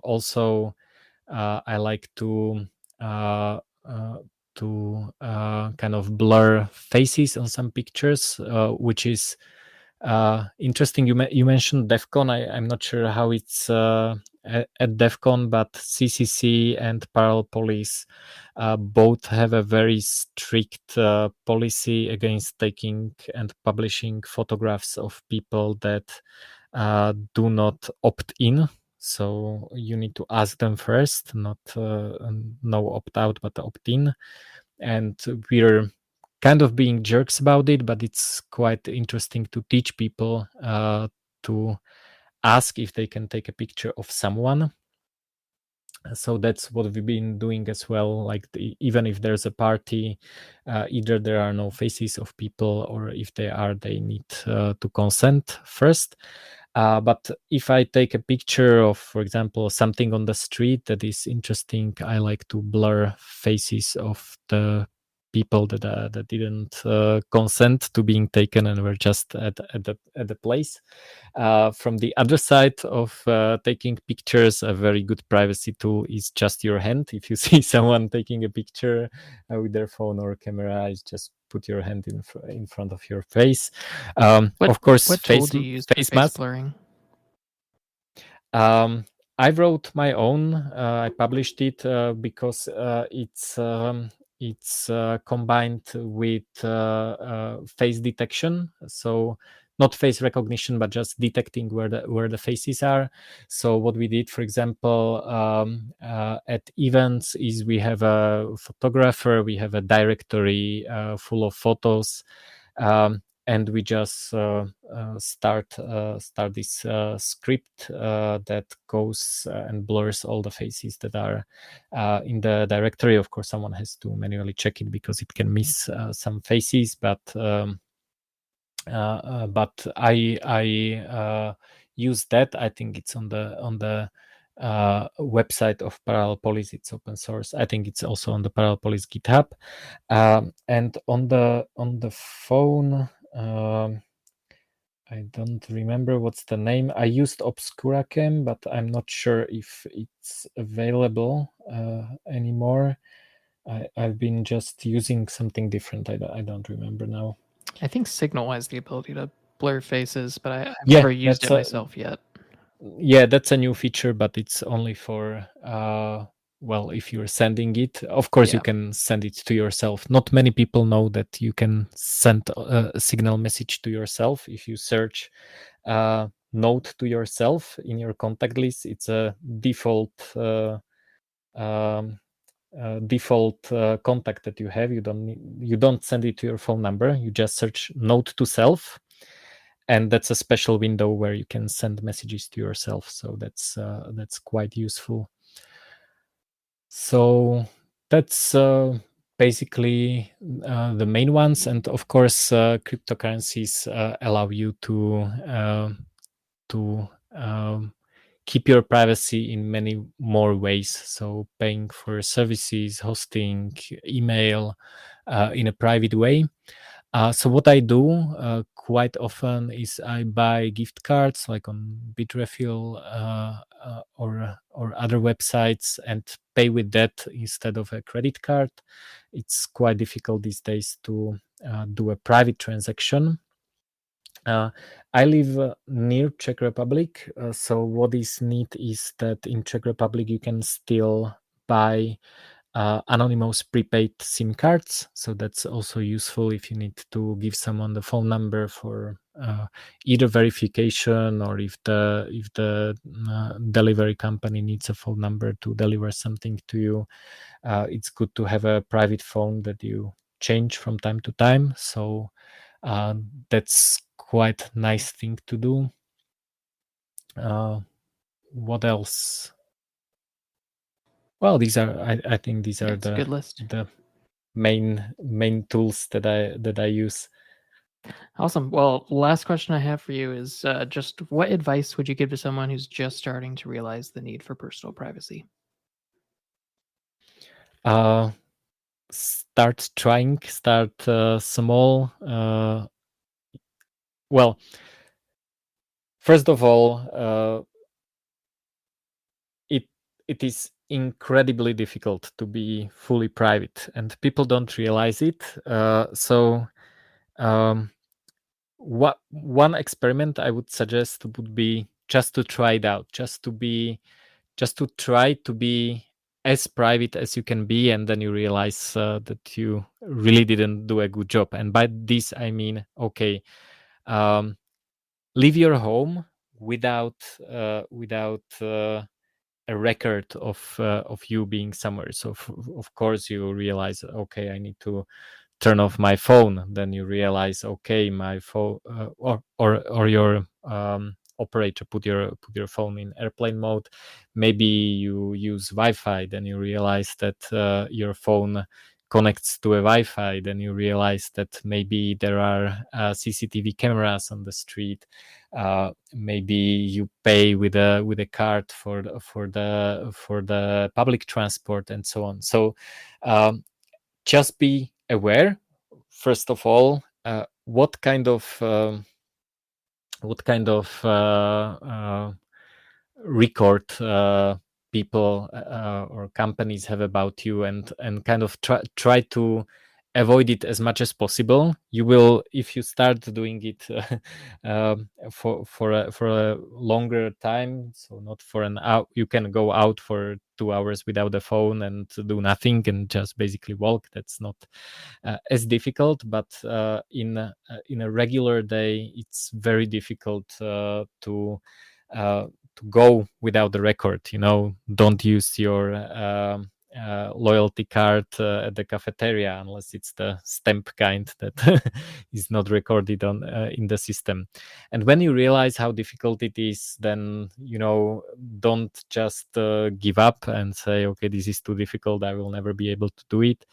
also I like uh, to kind of blur faces on some pictures, which is interesting. You mentioned DEFCON. I'm not sure how it's at DEFCON, but CCC and Parallel Police both have a very strict policy against taking and publishing photographs of people that do not opt in. So you need to ask them first, not no opt out, but opt in. And we're kind of being jerks about it, but it's quite interesting to teach people to ask if they can take a picture of someone. So that's what we've been doing as well. Like even if there's a party, either there are no faces of people, or if they are, they need to consent first. But if I take a picture of, for example, something on the street that is interesting, I like to blur faces of the people that didn't consent to being taken and were just at the place. From the other side of taking pictures, a very good privacy tool is just your hand. If you see someone taking a picture with their phone or camera, is just put your hand in front of your face. Of course, What tool do you use for face face mask. blurring? I wrote my own. I published it because it's combined with face detection. So not face recognition, but just detecting where the faces are. So what we did, for example, at events, is we have a photographer, we have a directory full of photos. And we just start this script that goes and blurs all the faces that are in the directory. Of course, someone has to manually check it because it can miss some faces, but I use that. I think it's on the website of Parallel Police. It's open source. I think it's also on the Parallel Police GitHub. And on the phone, I don't remember what's the name. I used ObscuraCam, but I'm not sure if it's available anymore. I've been just using something different. I don't remember now. I think Signal has the ability to blur faces, but I've Yeah, never used it myself yet. Yeah, that's a new feature, but it's only for well, if you're sending it. Of course, you Yeah. can send it to yourself. Not many people know that you can send a signal message to yourself. If you search note to yourself in your contact list, it's a default um, contact that you have. You don't send it to your phone number. You just search note to self, and that's a special window where you can send messages to yourself. So that's quite useful. So that's basically the main ones. And of course, cryptocurrencies allow you to keep your privacy in many more ways. So paying for services, hosting, email in a private way. So what I do quite often is I buy gift cards like on Bitrefill or other websites and pay with that instead of a credit card. It's quite difficult these days to do a private transaction. I live near Czech Republic, so what is neat is that in Czech Republic you can still buy anonymous prepaid SIM cards. So that's also useful if you need to give someone the phone number for either verification, or if the delivery company needs a phone number to deliver something to you. It's good to have a private phone that you change from time to time. So that's quite nice thing to do. What else? Well, I think these are It's a good list. the main tools that I use. Awesome. Well, last question I have for you is just what advice would you give to someone who's just starting to realize the need for personal privacy? Start trying. Start small. Well, first of all, it is incredibly difficult to be fully private, and people don't realize it. Um, one experiment I would suggest would be just to try it out, just to try to be as private as you can be, and then you realize that you really didn't do a good job. And by this I mean, okay, leave your home without a record of you being somewhere. So of course you realize, okay, I need to turn off my phone. Then you realize, okay, my phone or your operator put your phone in airplane mode. Maybe you use Wi-Fi. Then you realize that your phone connects to a Wi-Fi. Then you realize that maybe there are CCTV cameras on the street. Maybe you pay with a card for the public transport, and so on. So just be aware, first of all, what kind of record people or companies have about you, and kind of try to avoid it as much as possible. You will, if you start doing it for a longer time, so not for an hour, you can go out for 2 hours without a phone and do nothing and just basically walk. That's not as difficult, but in a regular day, it's very difficult to go without the record. Don't use your loyalty card at the cafeteria unless it's the stamp kind that is not recorded on in the system. And when you realize how difficult it is, then don't just give up and say, okay, this is too difficult, I will never be able to do it.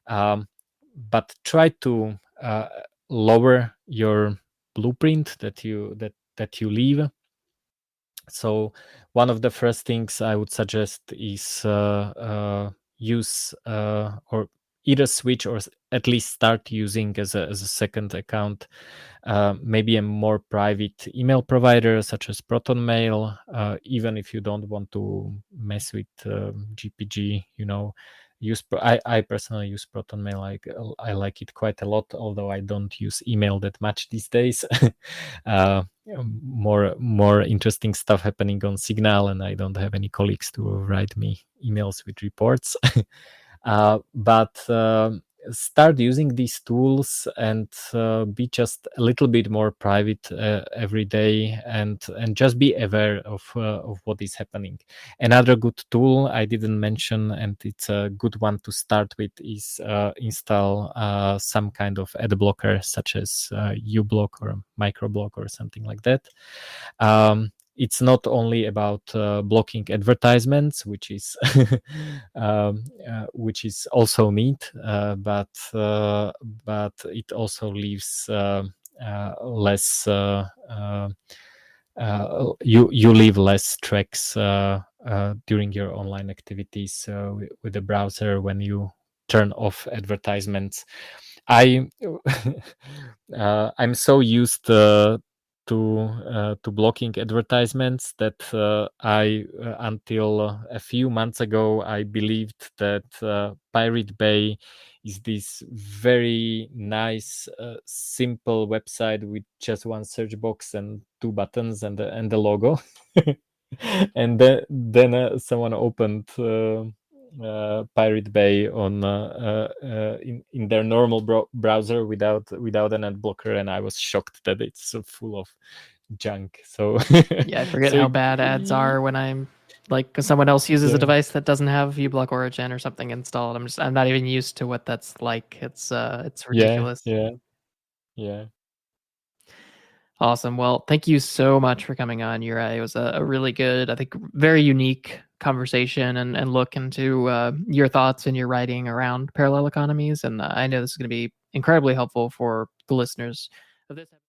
But try to lower your blueprint that you leave. So one of the first things I would suggest is use or either switch or at least start using as a second account, maybe a more private email provider such as ProtonMail. Even if you don't want to mess with GPG, I personally use ProtonMail. I like it quite a lot, although I don't use email that much these days. More interesting stuff happening on Signal, and I don't have any colleagues to write me emails with reports. But start using these tools and be just a little bit more private every day, and just be aware of what is happening. Another good tool I didn't mention, and it's a good one to start with, is install some kind of ad blocker, such as uBlock or microblock or something like that. It's not only about blocking advertisements, which is also neat, but it also leaves less. You leave less tracks during your online activities with the browser when you turn off advertisements. I'm so used to blocking advertisements that I until a few months ago I believed that Pirate Bay is this very nice simple website with just one search box and two buttons and the logo. And then someone opened Pirate Bay on in their normal browser without an ad blocker, and I was shocked that it's so full of junk. So Yeah, I forget so how bad ads are when I'm like someone else uses a yeah, device that doesn't have uBlock Origin or something installed. I'm not even used to what that's like. It's yeah, ridiculous. yeah, yeah. Awesome. Well, thank you so much for coming on, Juraj. It was a really good, I think, very unique conversation and look into your thoughts and your writing around parallel economies. And I know this is going to be incredibly helpful for the listeners of this episode.